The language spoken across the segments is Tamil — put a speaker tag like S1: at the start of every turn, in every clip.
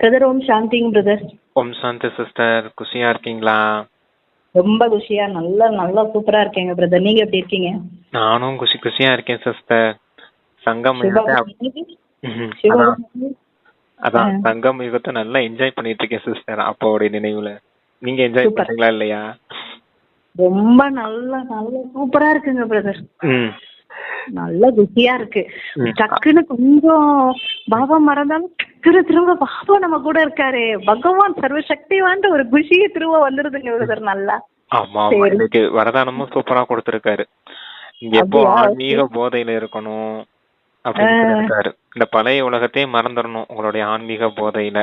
S1: பிரதர் ஓம் சாந்திங்க பிரதர்.
S2: ஓம் சாந்தி சிஸ்டர், குஷியா இருக்கீங்களா?
S1: ரொம்ப குஷியா நல்லா நல்லா சூப்பரா இருக்கேங்க பிரதர். நீங்க எப்படி இருக்கீங்க?
S2: நானும் குஷியா இருக்கேன் சிஸ்டர். சங்கம் யுகத்தை
S1: சிவகாமி.
S2: அதான் அதான்
S1: ஆ.
S2: சங்கம் யுகத்தை நல்லா என்ஜாய் பண்ணிட்டு இருக்கேன் சிஸ்டர். அப்பாவுடைய நினைவுல நீங்க என்ஜாய்
S1: சூப்பர்.
S2: பண்றீங்களா இல்லையா?
S1: ரொம்ப நல்லா நல்லா சூப்பரா இருக்குங்க பிரதர்.
S2: ம்
S1: நல்ல குஷியா இருக்கு.
S2: ம்.
S1: டக்குன்னு கொஞ்சம் பாபா மறந்தாலும் திரும்ப பாபா நம்ம கூட இருக்காரு, பகவான் சர்வசக்திவான்ற ஒரு குஷியே திரும்ப வந்துருதுங்க பிரதர். நல்லா
S2: ஆமா ஆமா,
S1: சரி.
S2: இன்னைக்கு வரதானமும் சூப்பரா கொடுத்திருக்காரு. இங்க எப்போ
S1: அப்படியா?
S2: ஆன்மீக போதையில இருக்கணும் அப்படின்னு சொல்லியிருக்காரு. இந்த பழைய உலகத்தையே மறந்துடணும் உங்களுடைய ஆன்மீக போதையில.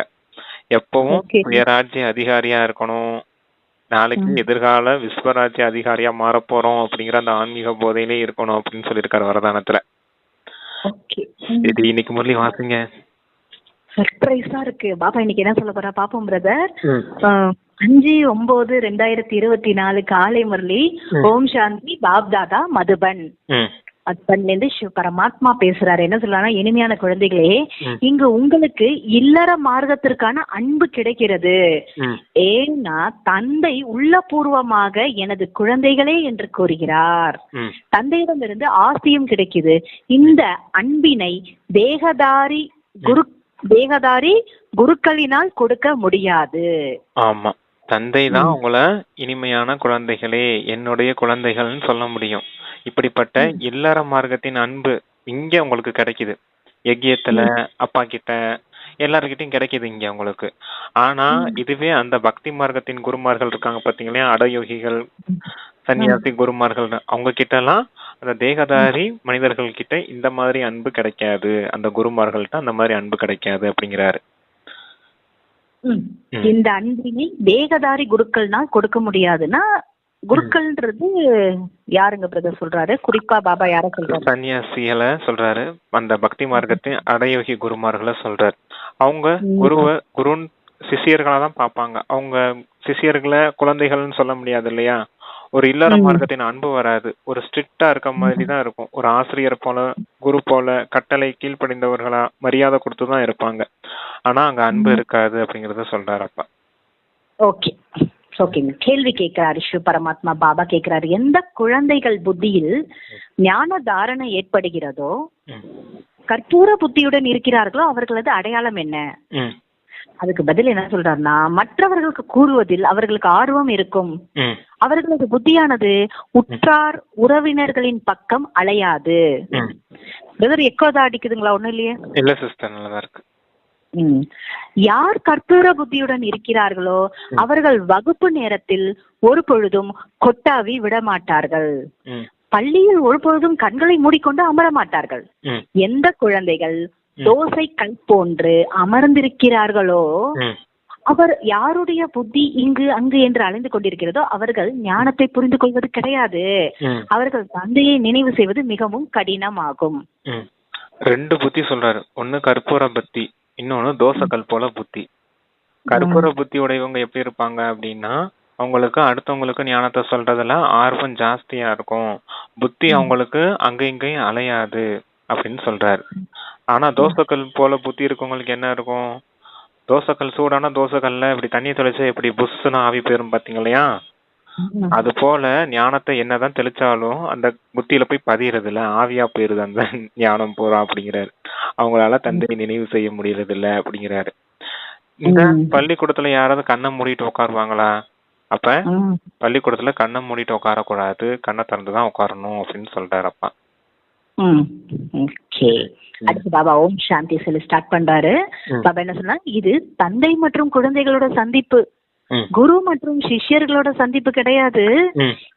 S2: எப்பவும்
S1: ஓகே.
S2: சுயராஜ்ய அதிகாரியா இருக்கணும். நாளைக்கு எதிர்கால விஸ்வராஜ்ய அதிகாரியா மாற போறோம் அப்படிங்கிற அந்த ஆன்மீக போதையிலே இருக்கணும் அப்படின்னு சொல்லியிருக்காரு வரதானத்துல.
S1: ஓகே.
S2: இது இன்னைக்கு முரளி வாசிங்க.
S1: சர்ப்ரைஸா இருக்கு. பாபா இன்னைக்கு என்ன சொல்ல போறா பாப்போம் பிரதர்.
S2: ம்.
S1: 5/9/2024 காலை முரளி. ஓம் சாந்தி பாப்தாதா மதுபன்.
S2: ம்.
S1: மதுபன்ல இருந்து சிவ பரமாத்மா பேசுறாரு. என்ன சொல்றாருன்னா, இனிமையான குழந்தைகளே,
S2: ம்.
S1: இங்கு உங்களுக்கு இல்லற மார்க்கத்திற்கான அன்பு கிடைக்கிறது.
S2: ம்.
S1: ஏன்னா தந்தை உள்ளபூர்வமாக எனது குழந்தைகளே என்று கூறுகிறார்.
S2: ம்.
S1: தந்தையிடமிருந்து ஆசையும் கிடைக்குது. இந்த அன்பினை தேகதாரி குருக்களினால் கொடுக்க முடியாது.
S2: ஆமா, தந்தை தான் உங்களை இனிமையான குழந்தைகளே, என்னுடைய குழந்தைகள்னு சொல்ல முடியும். இப்படிப்பட்ட இல்லற மார்க்கத்தின் அன்பு இங்க உங்களுக்கு கிடைக்குது. யஜ்யத்துல அப்பா கிட்ட எல்லார்கிட்டையும் கிடைக்குது இங்க உங்களுக்கு. ஆனா இதுவே அந்த பக்தி மார்க்கத்தின் குருமார்கள் இருக்காங்க பாத்தீங்களா, அடயோகிகள், சன்னியாசி குருமார்கள், அவங்க கிட்ட எல்லாம் அந்த தேகதாரி மனிதர்கள் கிட்ட இந்த மாதிரி அன்பு கிடைக்காது, அந்த குருமார்கள்ட்ட அந்த மாதிரி அன்பு கிடைக்காது அப்படிங்கிறாரு.
S1: இந்த அன்பினை தேகதாரி குருக்கள்னால் கொடுக்க முடியாதுன்னா, குருக்கள்ன்றது யாருங்க பிரதர் சொல்றாரு? குறிப்பா பாபா யார சொல்றாரு?
S2: சன்னியாசிகளை சொல்றாரு, அந்த பக்தி மார்க்கத்தின் அடயோகி குருமார்களை சொல்றாரு. அவங்க குரு சிஷியர்களா தான் பார்ப்பாங்க. அவங்க சிஷியர்களை குழந்தைகள்னு சொல்ல முடியாது இல்லையா? ஒரு இல்லற மார்க்கத்தின் அன்பு வராது. ஒரு ஸ்ட்ரிக்டா இருக்க மாதிரி தான் இருக்கும். ஒரு ஆசிரியர் போல, குரு போல கட்டளை கீழ்ப்படிந்தவர்களா மரியாதை கொடுத்துதான் இருப்பாங்க. ஆனா அங்க அன்பு இருக்காது அப்படிங்கறத சொல்றாரு அப்பா.
S1: ஓகே ஓகேங்க. கேள்வி கேட்கிறாரு சிவ பரமாத்மா. பாபா கேட்கிறாரு, எந்த குழந்தைகள் புத்தியில் ஞான தாரணை ஏற்படுகிறதோ, கற்பூர புத்தியுடன் இருக்கிறார்களோ அவர்களது அடையாளம் என்ன? அதுக்கு பதில் என்ன சொல்றாருன்னா, மற்றவர்களுக்கு கூறுவதில் அவர்களுக்கு ஆர்வம் இருக்கும். அவர்களது புத்தியானது உற்றார் உறவினர்களின் பக்கம் அலையாது. பிரதர் எக்கோதான் அடிக்குதுங்களா? ஒண்ணும் இல்லையே?
S2: இல்ல சிஸ்டர், நல்லதா இருக்கு.
S1: யார் கற்பூர புத்தியுடன் இருக்கிறார்களோ அவர்கள் வகுப்பு நேரத்தில் ஒரு பொழுதும் கொட்டாவி விட மாட்டார்கள். பள்ளியில் ஒரு பொழுதும் கண்களை மூடிக்கொண்டு அமர மாட்டார்கள். எந்த குழந்தைகள் தோசை கல் போன்று அமர்ந்திருக்கிறார்களோ, அவர் யாருடைய புத்தி இங்கு அங்கு என்று அலைந்து கொண்டிருக்கிறதோ அவர்கள் ஞானத்தை புரிந்து கொள்வது கிடையாது. அவர்கள் தந்தையை நினைவு செய்வது மிகவும் கடினமாகும்.
S2: 2 புத்தி சொல்றாரு. ஒண்ணு கற்பூர புத்தி, இன்னொன்னு தோசைக்கல் போல புத்தி. கற்பூர புத்தி உடையவங்க எப்படி இருப்பாங்க அப்படின்னா, அவங்களுக்கு அடுத்தவங்களுக்கு ஞானத்தை சொல்றதுல ஆர்வம் ஜாஸ்தியா இருக்கும். புத்தி அவங்களுக்கு அங்க இங்கேயும் அலையாது அப்படின்னு சொல்றாரு. ஆனா தோசைக்கல் போல புத்தி இருக்கவங்களுக்கு என்ன இருக்கும்? தோசைக்கல், சூடான தோசைக்கல்ல இப்படி தண்ணி தெளிச்சா எப்படி புஷ்ஷுன்னு ஆவி போயிரும் பாத்தீங்க இல்லையா? அது போல ஞானத்தை என்னதான் தெளிச்சாலும் அந்த புத்தியில போய் பதியறது இல்ல, ஆவியா போயிருது அந்த ஞானம் போறா அப்படிங்கிறாரு. அவங்களால தந்தையை நினைவு செய்ய முடியறது இல்ல அப்படிங்கிறாரு. இந்த பள்ளிக்கூடத்துல யாராவது கண்ணை மூடிட்டு உட்காருவாங்களா? அப்ப பள்ளிக்கூடத்துல கண்ணை மூடிட்டு உட்காரக்கூடாது, கண்ணை திறந்துதான் உட்காரணும் அப்படின்னு சொல்றாரு அப்பா.
S1: அடுத்து பாபா ஓம் சாந்தி சொல்லி ஸ்டார்ட் பண்றாரு. பாபா என்ன சொன்னா, இது தந்தை மற்றும் குழந்தைகளோட சந்திப்பு, குரு மற்றும் சிஷ்யர்களோட சந்திப்பு கிடையாது.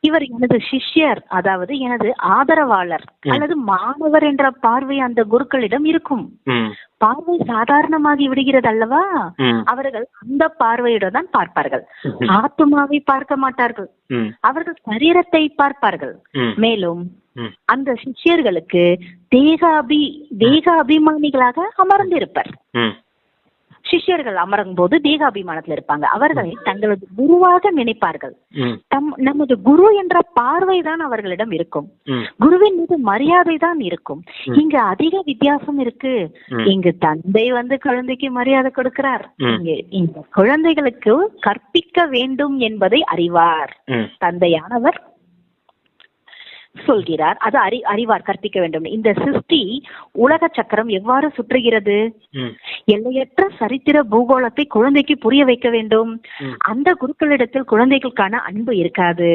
S1: இவர் எனது சிஷ்யர், அதாவது எனது ஆதரவாளர் அல்லது மாணவர் என்ற பார்வை அந்த குருக்களிடம் இருக்கும். பார்வை சாதாரணமாகி விடுகிறது அல்லவா? அவர்கள் அந்த பார்வையுடன் தான் பார்ப்பார்கள். ஆத்மாவை பார்க்க மாட்டார்கள். அவர்கள் சரீரத்தை பார்ப்பார்கள். மேலும் அந்த சிஷ்யர்களுக்கு தேக அபிமானிகளாக அமர்ந்திருப்பர். சிஷ்யர்கள் அமரும் போது தேகாபிமானத்துல இருப்பாங்க. அவர்களை தங்களது குருவாக நினைப்பார்கள். நமது குரு என்ற பார்வைதான் அவர்களிடம் இருக்கும். குருவின் மீது மரியாதை தான் இருக்கும். இங்க அதிக வித்தியாசம் இருக்கு. இங்கு தந்தை குழந்தைக்கு மரியாதை கொடுக்கிறார். இந்த குழந்தைகளுக்கு கற்பிக்க வேண்டும் என்பதை அறிவார். தந்தையானவர் சொல்கிறார், அது அறிவார், கற்பிக்க வேண்டும். இந்த சிருஷ்டி உலக சக்கரம் எவ்வாறு சுற்றுகிறது? எல்லையற்ற சரித்திர பூகோளத்தை குழந்தைக்கு புரிய வைக்க வேண்டும். அந்த குருக்களிடத்தில் குழந்தைகளுக்கான அன்பு இருக்காது.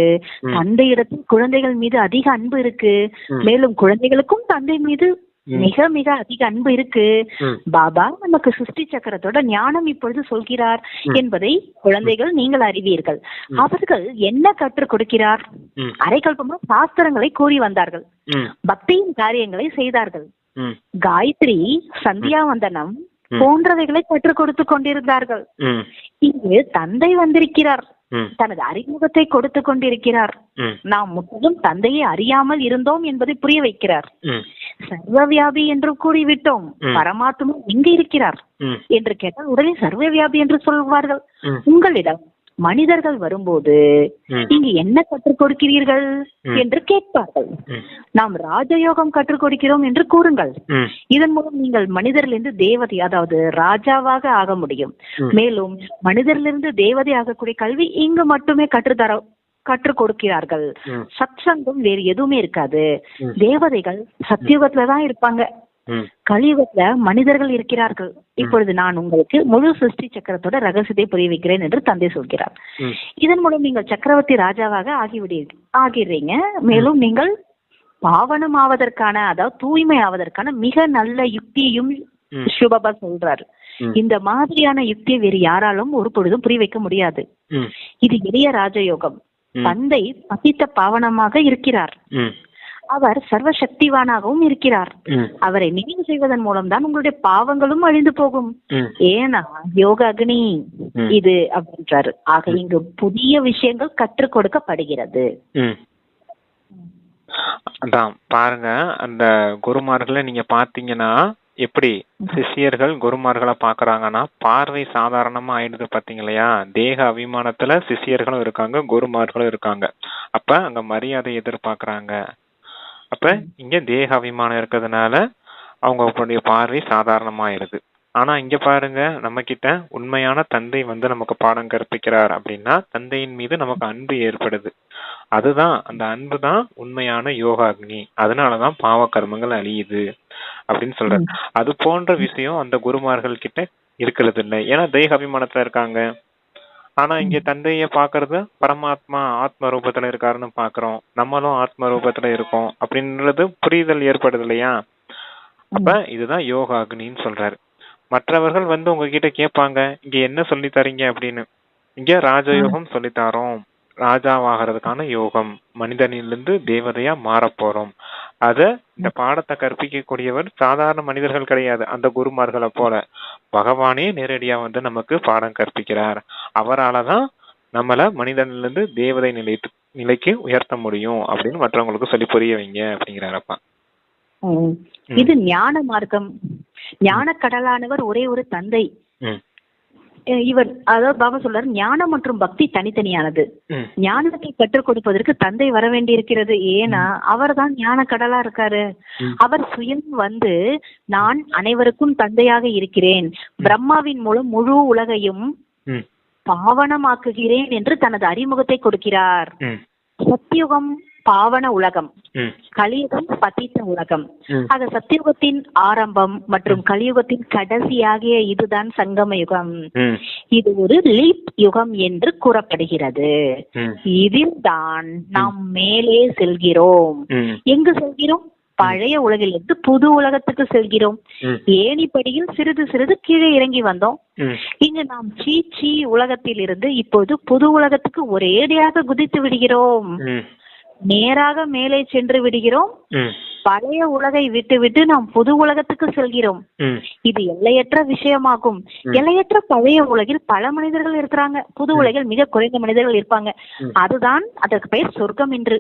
S1: தந்தையிடத்தில் குழந்தைகள் மீது அதிக அன்பு இருக்கு. மேலும் குழந்தைகளுக்கும் தந்தை மீது மிக மிக அதிக அன்பு இருக்கு. பாபா நமக்கு சிருஷ்டி சக்கரத்தோட ஞானம் இப்பொழுது சொல்கிறார் என்பதை குழந்தைகள் நீங்கள் அறிவீர்கள். அவர்கள் என்ன கற்றுக் கொடுக்கிறார்? அரைக்கல்பமா சாஸ்திரங்களை கூறி வந்தார்கள், பக்தியின் காரியங்களை செய்தார்கள், காயத்ரி, சந்தியாவந்தனம் போன்றவைகளை கற்றுக் கொடுத்து கொண்டிருந்தார்கள். இங்கு தந்தை வந்திருக்கிறார், தனது அறிமுகத்தை கொடுத்து கொண்டிருக்கிறார். நாம் முற்றிலும் தந்தையை அறியாமல் இருந்தோம் என்பதை புரிய வைக்கிறார். சர்வவியாபி என்று கூறிவிட்டோம், பரமாத்மா எங்க இருக்கிறார் என்று கேட்டால் உடனே சர்வவியாபி என்று சொல்வார்கள். உங்களிடம் மனிதர்கள் வரும்போது இங்கு என்ன கற்றுக் கொடுக்கிறீர்கள் என்று கேட்பார்கள். நாம் ராஜயோகம் கற்றுக் கொடுக்கிறோம் என்று கூறுங்கள். இதன் மூலம் நீங்கள் மனிதரிலிருந்து தேவதை, அதாவது ராஜாவாக ஆக முடியும். மேலும் மனிதரிலிருந்து தேவதை ஆகக்கூடிய கல்வி இங்கு மட்டுமே கற்றுக் கொடுக்கிறார்கள். சத்சங்கம் வேறு எதுவுமே இருக்காது. தேவதைகள் சத்தியுகத்துலதான் இருப்பாங்க. கலியுகத்துல மனிதர்கள் இருக்கிறார்கள். இப்பொழுது நான் உங்களுக்கு முழு சிருஷ்டி சக்கரத்தோட ரகசியத்தை புரிய வைக்கிறேன் என்று தந்தை சொல்கிறார். இதன் மூலம் நீங்கள் சக்கரவர்த்தி ராஜாவாக ஆகிறீங்க. மேலும் நீங்கள் பாவனம் ஆவதற்கான, அதாவது தூய்மை ஆவதற்கான மிக நல்ல யுக்தியையும் சுபபா சொல்றாரு. இந்த மாதிரியான யுக்தியை வேறு யாராலும் ஒரு பொழுதும் புரிய வைக்க முடியாது. இது எளிய ராஜயோகம். தந்தை பதித்த பாவனமாக இருக்கிறார். அவர் சர்வசக்திவானாகவும் இருக்கிறார். அவரை நினைவு செய்வதன் மூலம் தான் உங்களுடைய பாவங்களும் அழிந்து போகும். ஏன்னா யோக அக்னி இது அப்படின்றாரு. ஆக இங்கு புதிய விஷயங்கள் கற்றுக் கொடுக்கப்படுகிறது.
S2: அதான் பாருங்க, அந்த குருமார்களை நீங்க பாத்தீங்கன்னா எப்படி சிஷியர்கள் குருமார்களை பாக்குறாங்கன்னா பார்வை சாதாரணமா ஆயிடுது பாத்தீங்க இல்லையா? தேக அபிமானத்துல சிஷியர்களும் இருக்காங்க, குருமார்களும் இருக்காங்க. அப்ப அங்க மரியாதை எதிர்பார்க்கறாங்க. அப்ப இங்க தேக அபிமானம் இருக்கிறதுனால அவங்களுடைய பார்வை சாதாரணமாயிருது. ஆனா இங்க பாருங்க, நம்ம கிட்ட உண்மையான தந்தை நமக்கு பாடம் கற்பிக்கிறார் அப்படின்னா தந்தையின் மீது நமக்கு அன்பு ஏற்படுது. அதுதான், அந்த அன்பு தான் உண்மையான யோகாக்னி. அதனாலதான் பாவ கர்மங்கள் அழியுது அப்படின்னு சொல்றாரு. அது போன்ற விஷயம் அந்த குருமார்கள் கிட்ட இருக்கிறது இல்லை. ஏன்னா தேக அபிமானத்துல இருக்காங்க. ஆனா இங்க தந்தைய பாக்குறது பரமாத்மா ஆத்ம ரூபத்துல இருக்காருன்னு பாக்குறோம். நம்மளும் ஆத்ம ரூபத்துல இருக்கோம் அப்படின்றது புரிதல் ஏற்படுது இல்லையா? அப்ப இதுதான் யோகா அக்னின்னு சொல்றாரு. மற்றவர்கள் உங்ககிட்ட கேட்பாங்க, இங்க என்ன சொல்லி தரீங்க அப்படின்னு. இங்க ராஜயோகம் சொல்லித்தாரோம், ராஜாவாகிறதுக்கான யோகம், மனிதனிலிருந்து தேவதையா மாற போறோம். அத இந்த பாடத்தை கற்பிக்கக்கூடியவர் சாதாரண மனிதர்கள் கிடையாது. அந்த குருமார்களை போல பகவானே நேரடியா நமக்கு பாடம் கற்பிக்கிறார். அவராலதான் நம்மள மனிதனிலிருந்து தேவதை நிலைக்கு உயர்த்த முடியும் அப்படின்னு மற்றவங்களுக்கு சொல்லி புரிய வைங்க அப்படிங்கிறாரப்பா.
S1: இது ஞான மார்க்கம். ஞான கடலானவர் ஒரே ஒரு தந்தை. இவர், அதாவது பாபா சொல்றாரு, ஞானம் மற்றும் பக்தி தனித்தனியானது. ஞானத்தை கற்றுக் கொடுப்பதற்கு தந்தை வர வேண்டி இருக்கிறது. ஏன்னா அவர் தான் ஞான கடலா இருக்காரு. அவர் சுயம் நான் அனைவருக்கும் தந்தையாக இருக்கிறேன், பிரம்மாவின் மூலம் முழு உலகையும் பாவனமாக்குகிறேன் என்று தனது அறிமுகத்தை கொடுக்கிறார். சத்தியுகம் பாவன உலகம், கலியுகம் பதித்த உலகம். ஆக சத்தியுகத்தின் ஆரம்பம் மற்றும் கலியுகத்தின் கடைசியாகிய இதுதான் சங்கம யுகம். இது ஒரு லீப் யுகம் என்று கூறப்படுகிறது. இதில் தான் நாம் மேலே செல்கிறோம். எங்கு செல்கிறோம்? பழைய உலகிலிருந்து புது உலகத்துக்கு செல்கிறோம். ஏணிப்படியில் சிறிது சிறிது கீழே இறங்கி வந்தோம். இங்கு நாம் சீச்சி உலகத்தில் இருந்து இப்போது புது உலகத்துக்கு ஒரேடியாக குதித்து விடுகிறோம். நேராக மேலே சென்று விடுகிறோம். பழைய உலகை விட்டு விட்டு நாம் புது உலகத்துக்கு செல்கிறோம். இது எல்லையற்ற விஷயமாகும். எல்லையற்ற பழைய உலகில் பல மனிதர்கள் இருக்கிறாங்க, புது உலகில் மிக குறைந்த மனிதர்கள் இருப்பாங்க. அதுதான் அதற்கு பெயர் சொர்க்கம் என்று.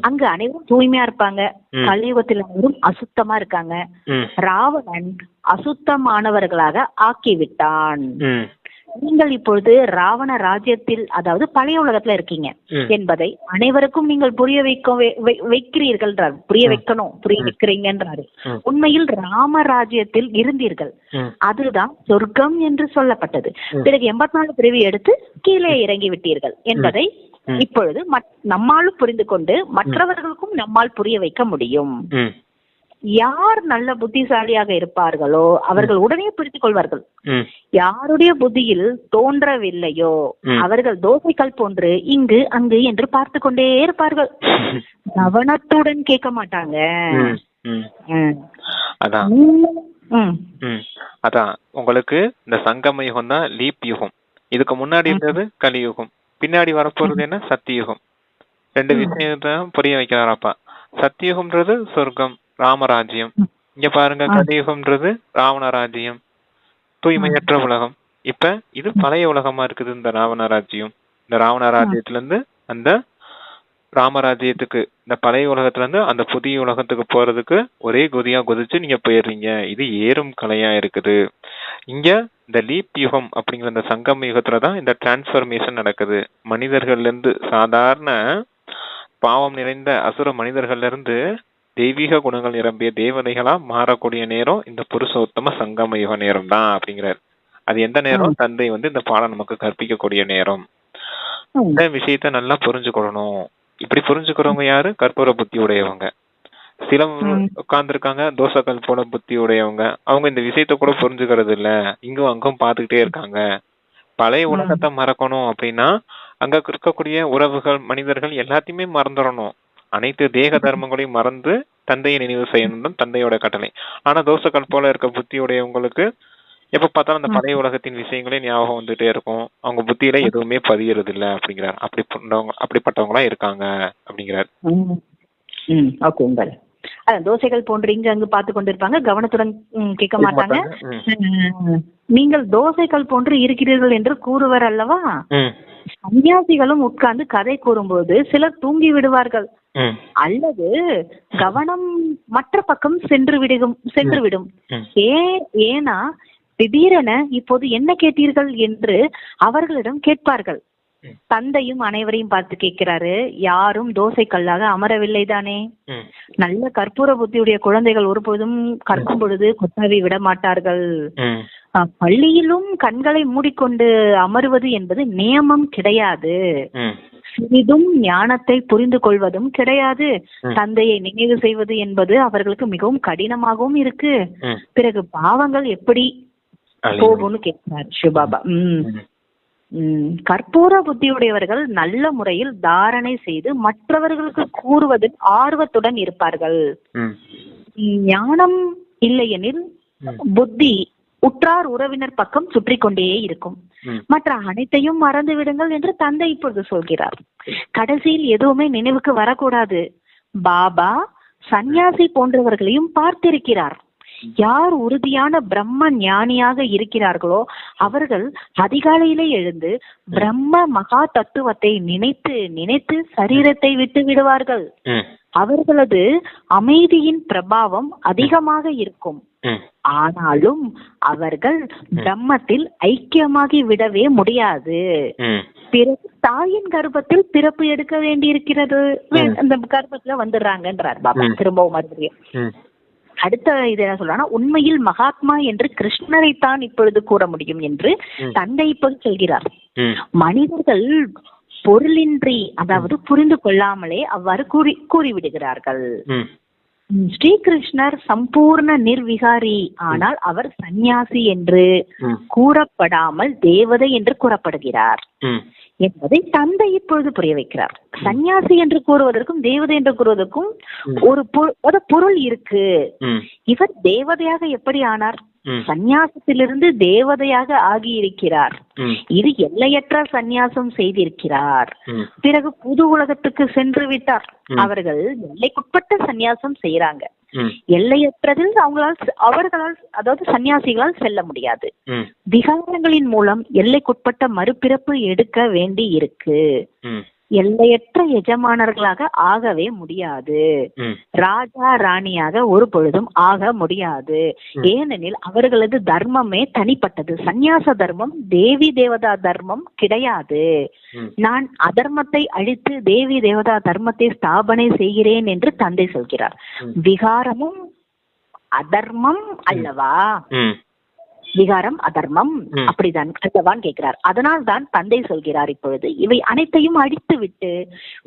S1: அங்கு அனைவரும் தூய்மையா இருப்பாங்க. கலியுகத்தில் அனைவரும் அசுத்தமா இருக்காங்க. ராவணன் அசுத்தமானவர்களாக ஆக்கிவிட்டான். நீங்கள் இப்பொழுது ராவண ராஜ்யத்தில், அதாவது பழைய உலகத்துல இருக்கீங்க என்பதை அனைவருக்கும் நீங்கள் புரிய வைக்கிறீர்கள். புரிய வைக்கணும், புரிய வைக்கிறீங்கன்றாரு. உண்மையில் ராம ராஜ்யத்தில் இருந்தீர்கள், அதுதான் சொர்க்கம் என்று சொல்லப்பட்டது. பிறகு 84 பிறவி எடுத்து கீழே இறங்கி விட்டீர்கள் என்பதை இப்பொழுது நம்மாலும் புரிந்து கொண்டு மற்றவர்களுக்கும் நம்மால் புரிய வைக்க முடியும். யார் நல்ல புத்திசாலியாக இருப்பார்களோ அவர்கள் உடனே புரிந்து கொள்வார்கள். யாருடைய புத்தியில் தோன்றவில்லையோ அவர்கள் தோசைக்கல் போன்று இங்கு அங்கு என்று பார்த்து கொண்டே இருப்பார்கள். கவனத்துடன் கேட்க மாட்டாங்க.
S2: அதான் உங்களுக்கு இந்த சங்கம யுகம் தான் லீப் யுகம். இதுக்கு முன்னாடி இருந்தது கலியுகம், பின்னாடி வரப்போறது என்ன சத்தியுகம். 2 விஷயத்த புரிய வைக்கிறாரப்பா. சத்தியுகம்ன்றது சொர்க்கம், ராமராஜ்யம். இங்க பாருங்க, கலியுகம்ன்றது ராவண ராஜ்யம், தூய்மையற்ற உலகம். இப்ப இது பழைய உலகமா இருக்குது இந்த ராவண ராஜ்யம். இந்த ராவண ராஜ்யத்துல இருந்து அந்த ராமராஜ்யத்துக்கு, இந்த பழைய உலகத்துல இருந்து அந்த புதிய உலகத்துக்கு போறதுக்கு ஒரே குதியா குதிச்சு நீங்க போயிடுறீங்க. இது ஏறும் கலையா இருக்குது. இங்க இந்த லீப் யுகம் அப்படிங்கிற இந்த சங்கம யுகத்துலதான் இந்த டிரான்ஸ்பர்மேஷன் நடக்குது. மனிதர்கள்ல இருந்து, சாதாரண பாவம் நிறைந்த அசுர மனிதர்கள்ல இருந்து தெய்வீக குணங்கள் நிரம்பிய தேவதைகளா மாறக்கூடிய நேரம் இந்த புருஷோத்தம சங்கம யுக நேரம் தான் அப்படிங்கிறார். அது எந்த நேரம்? தந்தை இந்த பாடம் நமக்கு கற்பிக்கக்கூடிய நேரம். இந்த விஷயத்த நல்லா புரிஞ்சுக்கணும். இப்படி புரிஞ்சுக்கிறவங்க யாரு? கற்பூர புத்தி உடையவங்க. சில உட்கார்ந்து இருக்காங்க தோசைக்கல் போல புத்தி உடையவங்க. அவங்க இந்த விஷயத்த கூட புரிஞ்சுக்கிறது இல்ல, இங்கும் அங்கும் பாத்துக்கிட்டே இருக்காங்க. பழைய உலகத்தை மறக்கணும் அப்படின்னா அங்க இருக்கக்கூடிய உறவுகள், மனிதர்கள் எல்லாத்தையுமே மறந்துடணும். அனைத்து தேக தர்மங்களையும் மறந்து தந்தையை நினைவு செய்யணும், தந்தையோட கட்டளை. ஆனா தோசைக்கல் போல இருக்க புத்தியுடையவங்களுக்கு எப்ப பார்த்தாலும் அந்த பழைய உலகத்தின் விஷயங்களே ஞாபகம் வந்துட்டே இருக்கும். அவங்க புத்தியில எதுவுமே பதியறது இல்ல அப்படிங்கிறார். அப்படிப்பட்டவங்களா இருக்காங்க அப்படிங்கிறார்.
S1: தோசைகள் போன்று இங்கு அங்கு பார்த்து கொண்டிருப்பாங்க, கவனத்துடன் கேட்க மாட்டாங்க. நீங்கள் தோசைகள் போன்று இருக்கிறீர்கள் என்று கூறுவர் அல்லவா? சன்னியாசிகளும் உட்கார்ந்து கதை கூறும்போது சிலர் தூங்கி விடுவார்கள், அல்லது கவனம் மற்ற பக்கம் சென்றுவிடும். ஏன்னா திடீரென இப்போது என்ன கேட்டீர்கள் என்று அவர்களிடம் கேட்பார்கள். தந்தையும் அனைவரையும் பார்த்து கேட்கிறாரு, யாரும் தோசை கல்லாக அமரவில்லை தானே? நல்ல கற்பூர புத்தியுடைய குழந்தைகள் ஒருபோதும் கற்கும் பொழுது கொட்டாவி விட மாட்டார்கள். பள்ளியிலும் கண்களை மூடிக்கொண்டு அமருவது என்பது நியமம் கிடையாது. சிறிதும் ஞானத்தை புரிந்து கொள்வதும் கிடையாது. தந்தையை நினைவு செய்வது என்பது அவர்களுக்கு மிகவும் கடினமாகவும் இருக்கு. பிறகு பாவங்கள் எப்படி போகும்னு கேட்கிறார் சிவபாபா. கற்பூர புத்தியுடையவர்கள் நல்ல முறையில் தாரணை செய்து மற்றவர்களுக்கு கூறுவதில் ஆர்வத்துடன் இருப்பார்கள். ஞானம் இல்லையெனில் புத்தி உற்றார் உறவினர் பக்கம் சுற்றி கொண்டே இருக்கும். மற்ற அனைத்தையும் மறந்து விடுங்கள் என்று தந்தை இப்பொழுது சொல்கிறார். கடைசியில் எதுவுமே நினைவுக்கு வரக்கூடாது. பாபா சந்நியாசி போன்றவர்களையும் பார்த்திருக்கிறார். யார் உறுதியான பிரம்ம ஞானியாக இருக்கிறார்களோ அவர்கள் அதிகாலையிலே எழுந்து பிரம்ம மகா தத்துவத்தை நினைத்து நினைத்து சரீரத்தை விட்டு விடுவார்கள். அவர்களது அமைதியின் பிரபாவம் அதிகமாக இருக்கும். ஆனாலும் அவர்கள் பிரம்மத்தில் ஐக்கியமாகி விடவே முடியாது. பிறகு தாயின் கர்ப்பத்தில் பிறப்பு எடுக்க வேண்டி இருக்கிறது. அந்த கர்ப்பத்துல வந்துடுறாங்கன்றார் பாபா திரும்பவும் மறுபடியும். அடுத்த இது என்ன சொல்றாங்கன்னா, உண்மையில் மகாத்மா என்று கிருஷ்ணரைத்தான் இப்பொழுது கூற முடியும் என்று தந்தை இப்போது சொல்கிறார். மனிதர்கள் பொருளின்றி, அதாவது புரிந்து கொள்ளாமலே அவ்வாறு கூறிவிடுகிறார்கள். ஸ்ரீகிருஷ்ணர் சம்பூர்ண நிர்விகாரி, ஆனால் அவர் சந்நியாசி என்று கூறப்படாமல் தேவதை என்று கூறப்படுகிறார் என்பதை தந்தை இப்பொழுது புரிய வைக்கிறார். சந்நியாசி என்று கூறுவதற்கும் தேவதை என்று கூறுவதற்கும் ஒரு பொருள் இருக்கு. இவர் தேவதையாக எப்படி ஆனார்? சந்நியாசத்திலிருந்து தேவதையாக ஆகியிருக்கிறார். இது எல்லையற்ற சந்நியாசம் செய்திருக்கிறார். பிறகு புது உலகத்துக்கு சென்று விட்டார். அவர்கள் எல்லைக்குட்பட்ட சந்நியாசம் செய்யறாங்க. எல்லையற்றதில் அவர்களால் அதாவது சன்னியாசிகளால் செல்ல முடியாது. விகாரங்களின் மூலம் எல்லைக்குட்பட்ட மறுபிறப்பு எடுக்க வேண்டி இருக்கு. எல்லையற்ற எஜமானர்களாக ஆகவே முடியாது. ராஜா ராணியாக ஒரு பொழுதும் ஆக முடியாது. ஏனெனில் அவர்களது தர்மமே தனிப்பட்டது. சந்நியாச தர்மம் தேவி தேவதா தர்மம் கிடையாது. நான் அதர்மத்தை அழித்து தேவி தேவதா தர்மத்தை ஸ்தாபனை செய்கிறேன் என்று தந்தை சொல்கிறார். விகாரமும் அதர்மம் அல்லவா? விகாரம் அதர்மம் அப்படிதான் அல்லவான்னு கேட்கிறார். அதனால் தான் தந்தை சொல்கிறார், இப்பொழுது இவை அனைத்தையும் அடித்து விட்டு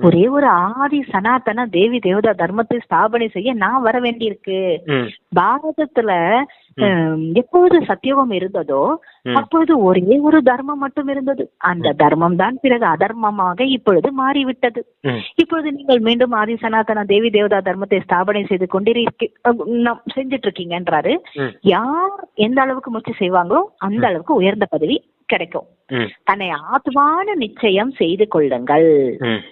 S1: ஒரே ஒரு ஆதி சனாதன தேவி தேவதா தர்மத்தை ஸ்தாபனை செய்ய நான் வர வேண்டியிருக்கு. பாரதத்துல எப்போது சத்தியோகம் இருந்ததோ அப்பொழுது ஒரே ஒரு தர்மம் மட்டும் இருந்தது. அந்த தர்மம் தான் பிறகு அதர்மமாக இப்பொழுது மாறிவிட்டது. இப்பொழுது நீங்கள் மீண்டும் ஆதி சனாதன தேவி தேவதா தர்மத்தை ஸ்தாபனை செய்து செஞ்சிட்டு இருக்கீங்கன்றாரு. யார் எந்த அளவுக்கு முயற்சி செய்வாங்களோ அந்த அளவுக்கு உயர்ந்த பதவி கிடைக்கும். தன்னை ஆத்மான நிச்சயம் செய்து கொள்ளுங்கள்.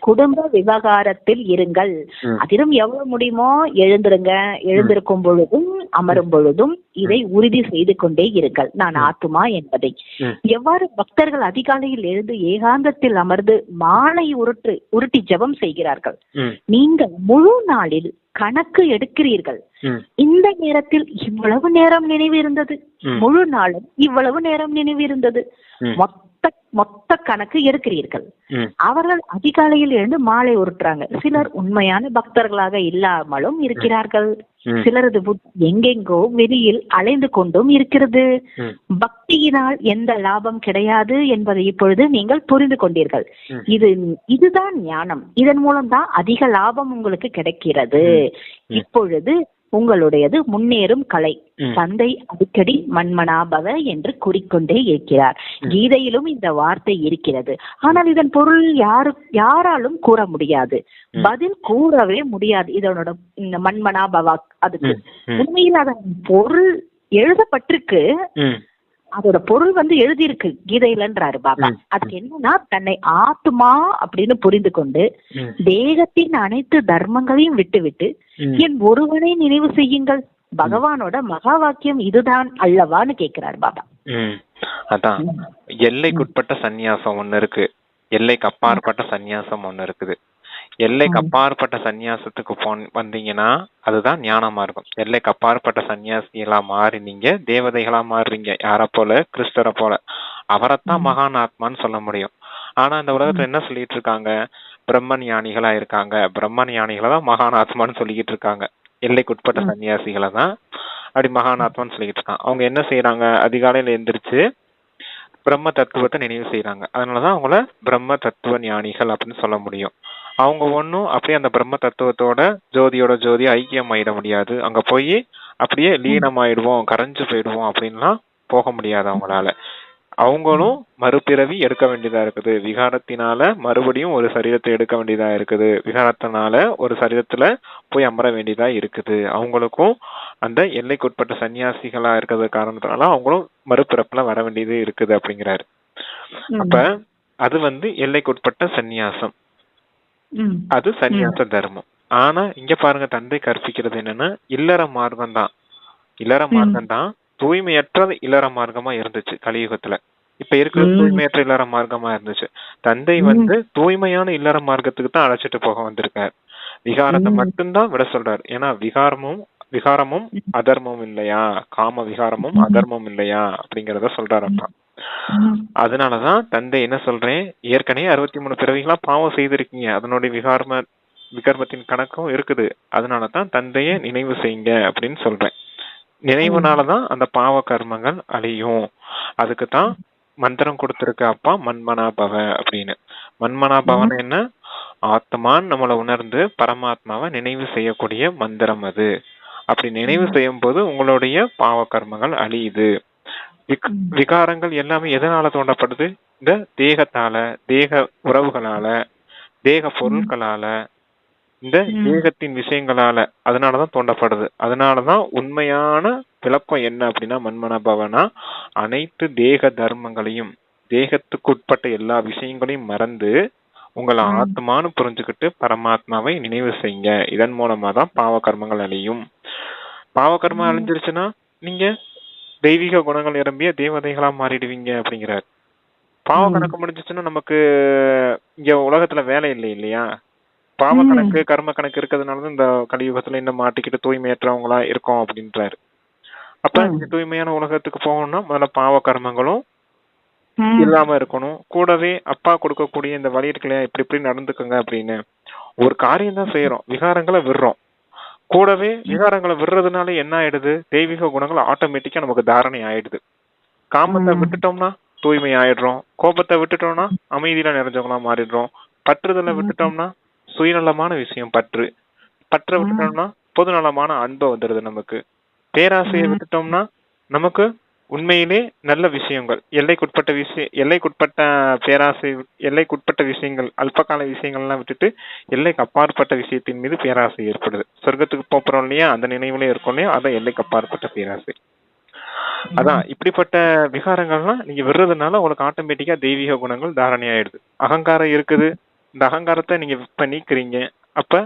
S1: குடும்ப விவகாரத்தில் இருங்கள். அதிலும் எவ்வளவு முடியுமோ எழுந்திருங்க. எழுந்திருக்கும் பொழுதும் அமரும் பொழுதும் இதை உறுதி செய்து கொண்டே இருங்கள், நான் ஆத்மா என்பதை. எவ்வாறு பக்தர்கள் அதிகாலையில் எழுந்து ஏகாந்தத்தில் அமர்ந்து மாலை உருட்டி ஜெபம் செய்கிறார்கள், நீங்கள் முழு நாளில் கணக்கு எடுக்கிறீர்கள். இந்த நேரத்தில் இவ்வளவு நேரம் நினைவு இருந்தது, முழு நாளும் இவ்வளவு நேரம் நினைவு இருந்தது, மொத்த கணக்கு எடுக்கிறீர்கள். அவர்கள் அதிகாலையில் எழுந்து மாலை உருட்டுறாங்க. சிலர் உண்மையான பக்தர்களாக இல்லாமலும் இருக்கிறார்கள். சிலரது எங்கெங்கோ வெளியில் அலைந்து கொண்டும் இருக்கிறது. பக்தியினால் எந்த லாபம் கிடையாது என்பதை இப்பொழுது நீங்கள் புரிந்து கொண்டீர்கள். இதுதான் ஞானம். இதன் மூலம் தான் அதிக லாபம் உங்களுக்கு கிடைக்கிறது. இப்பொழுது உங்களுடையது முன்னேறும் கலை. தந்தை அடிக்கடி மன்மனாபவ என்று கூறிக்கொண்டே இருக்கிறார். கீதையிலும் இந்த வார்த்தை இருக்கிறது. ஆனால் இதன் பொருள் யாராலும் கூற முடியாது, பதில் கூறவே முடியாது. இதனோட இந்த மன்மனாபவா அதுக்கு உண்மையில் அதன் பொருள் எழுதப்பட்டிருக்கு. அதோட பொருள் எழுதியிருக்கு கீதையிலன்றாரு பாபா. அதுக்கு என்னன்னா, தன்னை ஆத்மா அப்படின்னு புரிந்து கொண்டு தேகத்தின் அனைத்து தர்மங்களையும் விட்டுவிட்டு என் ஒருவனை நினைவு செய்யுங்கள். பகவானோட மகா வாக்கியம் இதுதான் அல்லவான்னு கேக்குறாரு பாபா.
S2: அதான் எல்லைக்குட்பட்ட சந்நியாசம் ஒண்ணு இருக்கு, எல்லைக்கு அப்பாற்பட்ட சந்நியாசம் ஒண்ணு இருக்குது. எல்லைக்கு அப்பாற்பட்ட சந்நியாசத்துக்கு வந்தீங்கன்னா அதுதான் ஞான மார்க்கம். எல்லைக்கு அப்பாற்பட்ட சன்னியாசிகளா மாறி நீங்க தேவதைகளா மாறுறீங்க. யார போல? கிறிஸ்தரை போல. அவரைத்தான் மகான் ஆத்மான்னு சொல்ல முடியும். ஆனா இந்த உலகத்துல என்ன சொல்லிட்டு இருக்காங்க? பிரம்ம ஞானிகளா இருக்காங்க. பிரம்ம ஞானிகளை தான் மகான் ஆத்மான்னு சொல்லிக்கிட்டு இருக்காங்க. எல்லைக்குட்பட்ட சன்னியாசிகளை தான் அப்படி மகான் ஆத்மான்னு சொல்லிக்கிட்டு இருக்காங்க. அவங்க என்ன செய்யறாங்க? அதிகாலையில எந்திரிச்சு பிரம்ம தத்துவத்தை நினைவு செய்யறாங்க. அதனாலதான் அவங்கள பிரம்ம தத்துவ ஞானிகள் அப்படின்னு சொல்ல முடியும். அவங்க ஒன்னும் அப்படியே அந்த பிரம்ம தத்துவத்தோட ஜோதியோட ஜோதி ஐக்கியம் ஆயிட முடியாது. அங்க போய் அப்படியே லீனமாயிடுவோம், கரைஞ்சு போயிடுவோம் அப்படின்லாம் போக முடியாது அவங்களால. அவங்களும் மறுபிறவி எடுக்க வேண்டியதா இருக்குது. விகாரத்தினால மறுபடியும் ஒரு சரீரத்தை எடுக்க வேண்டியதா இருக்குது. விகாரத்தினால ஒரு சரீரத்துல போய் அமர வேண்டியதா இருக்குது. அவங்களுக்கும் அந்த எல்லைக்குட்பட்ட சன்னியாசிகளா இருக்கிறது காரணத்தினால அவங்களும் மறுபிறப்புல வர வேண்டியது இருக்குது அப்படிங்கிறாரு. அப்ப அது எல்லைக்குட்பட்ட சந்நியாசம், அது சந்நியாச தர்மம். ஆனா இங்க பாருங்க, தந்தை கற்பிக்கிறது என்னன்னா இல்லற மார்க்கம் தான். இல்லற மார்க்கம் தான் தூய்மையற்ற இல்லற மார்க்கமா இருந்துச்சு கலியுகத்துல. இப்ப இருக்கிறது தூய்மையற்ற இல்லற மார்க்கமா இருந்துச்சு. தந்தை தூய்மையான இல்லற மார்க்கத்துக்கு தான் அழைச்சிட்டு போக வந்திருக்காரு. விகாரத்தை மட்டும்தான் விட சொல்றாரு. ஏன்னா விகாரமும் அதர்மம் இல்லையா, காம விகாரமும் அதர்மம் இல்லையா அப்படிங்கறத சொல்றாரு அப்பா. அதனாலதான் தந்தை என்ன சொல்றேன், ஏற்கனவே 63 பிறவிகளா பாவம் செய்திருக்கீங்க, அதனுடைய விகர்மத்தின் கணக்கும் இருக்குது. அதனாலதான் தந்தைய நினைவு செய்யுங்க அப்படின்னு சொல்றேன். நினைவுனாலதான் அந்த பாவ கர்மங்கள் அழியும். அதுக்குதான் மந்திரம் கொடுத்திருக்க அப்பா மன்மனாபவ அப்படின்னு. மன்மனாபவன் என்ன? ஆத்மான் நம்மளை உணர்ந்து பரமாத்மாவை நினைவு செய்யக்கூடிய மந்திரம் அது. அப்படி நினைவு செய்யும் போது உங்களுடைய பாவ கர்மங்கள் அழியுது. விகாரங்கள் எல்லாமே எதனால தோண்டப்படுது? இந்த தேகத்தால, தேக உறவுகளால, தேக பொருட்களால, இந்த தேகத்தின் விஷயங்களால, அதனாலதான் தோண்டப்படுது. அதனாலதான் உண்மையான விளக்கம் என்ன அப்படின்னா, மன்மனாபவனா அனைத்து தேக தர்மங்களையும், தேகத்துக்கு உட்பட்ட எல்லா விஷயங்களையும் மறந்து உங்களை ஆத்மானு புரிஞ்சுக்கிட்டு பரமாத்மாவை நினைவு செய்யுங்க. இதன் மூலமா தான் பாவ கர்மங்கள் அழியும். பாவ கர்மம் அழிஞ்சிருச்சுன்னா நீங்க தெய்வீக குணங்கள் நிரம்பிய தேவதைகளா மாறிடுவீங்க அப்படிங்கிறார். பாவ கணக்கு முடிஞ்சிச்சுன்னா நமக்கு இங்க உலகத்துல வேலை இல்லை இல்லையா? பாவ கணக்கு கர்ம கணக்கு இருக்கிறதுனாலதான் இந்த கலியுகத்துல இன்னும் மாட்டிக்கிட்டு தூய்மையற்றவங்களா இருக்கோம் அப்படின்றாரு. அப்ப இந்த தூய்மையான உலகத்துக்கு போகணும்னா முதல்ல பாவ கர்மங்களும் இல்லாம இருக்கணும். கூடவே அப்பா கொடுக்கக்கூடிய இந்த வழி இருக்கலையா, இப்படி இப்படி நடந்துக்குங்க அப்படின்னு ஒரு காரியம் தான் செய்யறோம், விகாரங்களை விடுறோம். கூடவே விகாரங்களை விடுறதுனால என்ன ஆயிடுது, தெய்வீக குணங்கள் ஆட்டோமேட்டிக்கா நமக்கு தாரணை ஆயிடுது. காமத்தை விட்டுட்டோம்னா தூய்மை ஆயிடுறோம், கோபத்தை விட்டுட்டோம்னா அமைதியில நிறைஞ்சவங்களா மாறிடுறோம், பற்றுதலை விட்டுட்டோம்னா சுயநலமான விஷயம் பற்று, பற்ற விட்டுட்டோம்னா பொதுநலமான அன்பை வந்துடுது நமக்கு, பேராசையை விட்டுட்டோம்னா நமக்கு உண்மையிலே நல்ல விஷயங்கள், எல்லைக்குட்பட்ட பேராசை, எல்லைக்குட்பட்ட விஷயங்கள், அல்பகால விஷயங்கள்லாம் விட்டுட்டு எல்லைக்கு அப்பாற்பட்ட விஷயத்தின் மீது பேராசை ஏற்படுது. சொர்க்கத்துக்கு போறோம் இல்லையா, அந்த நினைவுல இருக்கோம் இல்லையா, அதான் எல்லைக்கு அப்பாற்பட்ட பேராசை. அதான் இப்படிப்பட்ட விகாரங்கள்லாம் நீங்க விடுறதுனால உங்களுக்கு ஆட்டோமேட்டிக்கா தெய்வீக குணங்கள் தாரணை ஆயிடுது. அகங்காரம் இருக்குது, இந்த அகங்காரத்தை நீங்க இப்ப நீக்குறீங்க, அப்ப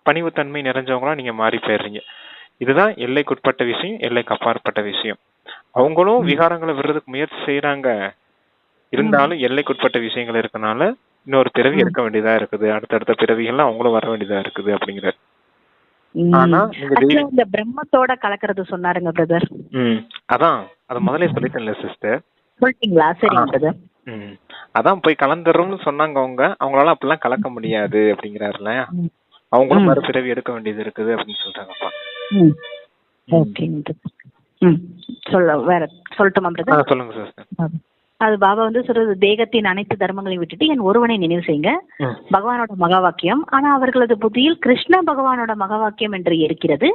S2: பணிவுத்தன்மை நிறைஞ்சவங்களா நீங்க மாறி போயிடுறீங்க. இதுதான் எல்லைக்குட்பட்ட விஷயம், எல்லைக்கு அப்பாற்பட்ட விஷயம். அவங்களும் விகாரங்களை விடுறதுக்கு முயற்சி செய்யறாங்க, இருந்தாலும் எல்லைக்குட்பட்ட விஷயங்கள் இருக்கனால இன்னொரு பிறவி எடுக்க வேண்டியதா இருக்குது, அடுத்தடுத்த பிறவிகள்லாம் அவங்களும் வர வேண்டியதா இருக்குது அப்படிங்கிற. ஆனா
S1: இந்த பிரம்மத்தோட கலக்கிறது சொன்னாருங்க பிரதர்.
S2: அதான் அத முதல்ல சொல்லிட்டேன்ல சிஸ்டர்.
S1: சொல்லிட்டீங்களா? சரிங்க பிரதர்.
S2: அதான் போய் கலந்துறோம்னு சொன்னாங்க அவங்க, அவங்களால அப்படிலாம் கலக்க முடியாது அப்படிங்கிறாருல, அவங்களும் மறுபிறவி எடுக்க வேண்டியது இருக்குது அப்படின்னு சொல்றாங்கப்பா.
S1: வேற சொல்லட்டுமா பிரதர்?
S2: சொல்லுங்க சிஸ்டர்.
S1: அது பாபா வந்து சொல்றது, தேகத்தின் அனைத்து தர்மங்களையும் விட்டுட்டு என் ஒருவனை நினைவு செய்யுங்க, பகவானோட மகா வாக்கியம். ஆனா அவர்களது புத்தியில் கிருஷ்ண பகவானோட மகா வாக்கியம் என்று இருக்கிறது.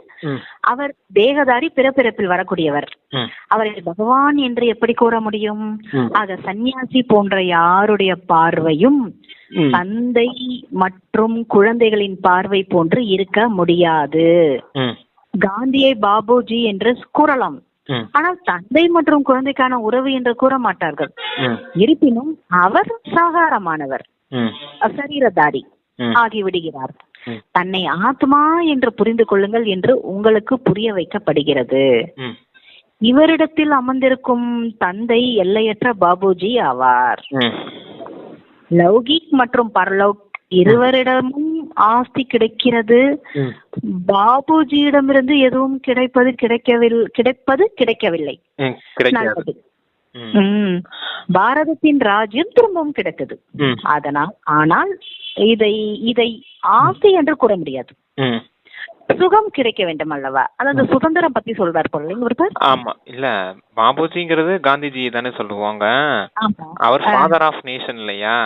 S1: அவர் தேகதாரி, பிறப்பிறப்பில் வரக்கூடியவர், அவரை பகவான் என்று எப்படி கூற முடியும்? ஆக சந்நியாசி போன்ற யாருடைய பார்வையும் தந்தை மற்றும் குழந்தைகளின் பார்வை போன்று இருக்க முடியாது. காந்தியை பாபுஜி என்று கூறலாம், ஆனால் தந்தை மற்றும் குழந்தைக்கான உறவு என்று கூற மாட்டார்கள். இருப்பினும் அவர் சாகாரமானவர், சரீரதாரி ஆகிவிடுகிறார். தன்னை ஆத்மா என்று புரிந்து கொள்ளுங்கள் என்று உங்களுக்கு புரிய வைக்கப்படுகிறது. இவரிடத்தில் அமர்ந்திருக்கும் தந்தை எல்லையற்ற பாபுஜி ஆவார். லௌகிக் மற்றும் பரலோக் இருவரிடமும் ஆஸ்தி கிடைக்கிறது. பாபுஜியிடமிருந்து எதுவும் கிடைக்கவில்லை. நல்லது. பாரதத்தின் ராஜ்யம் திரும்பவும் கிடைத்தது. ஆனால் இதை ஆஸ்தி என்று கூற முடியாது. சுகம் கிடைக்க வேண்டும் அல்லவா? அதாவது சுதந்திரம் பத்தி சொல்றாரு போல.
S2: ஆமா, இல்ல பாபுஜிங்கிறது காந்திஜி தானே சொல்லுவாங்க. அவர் ஃபாதர் ஆஃப் நேஷன் இல்லையா?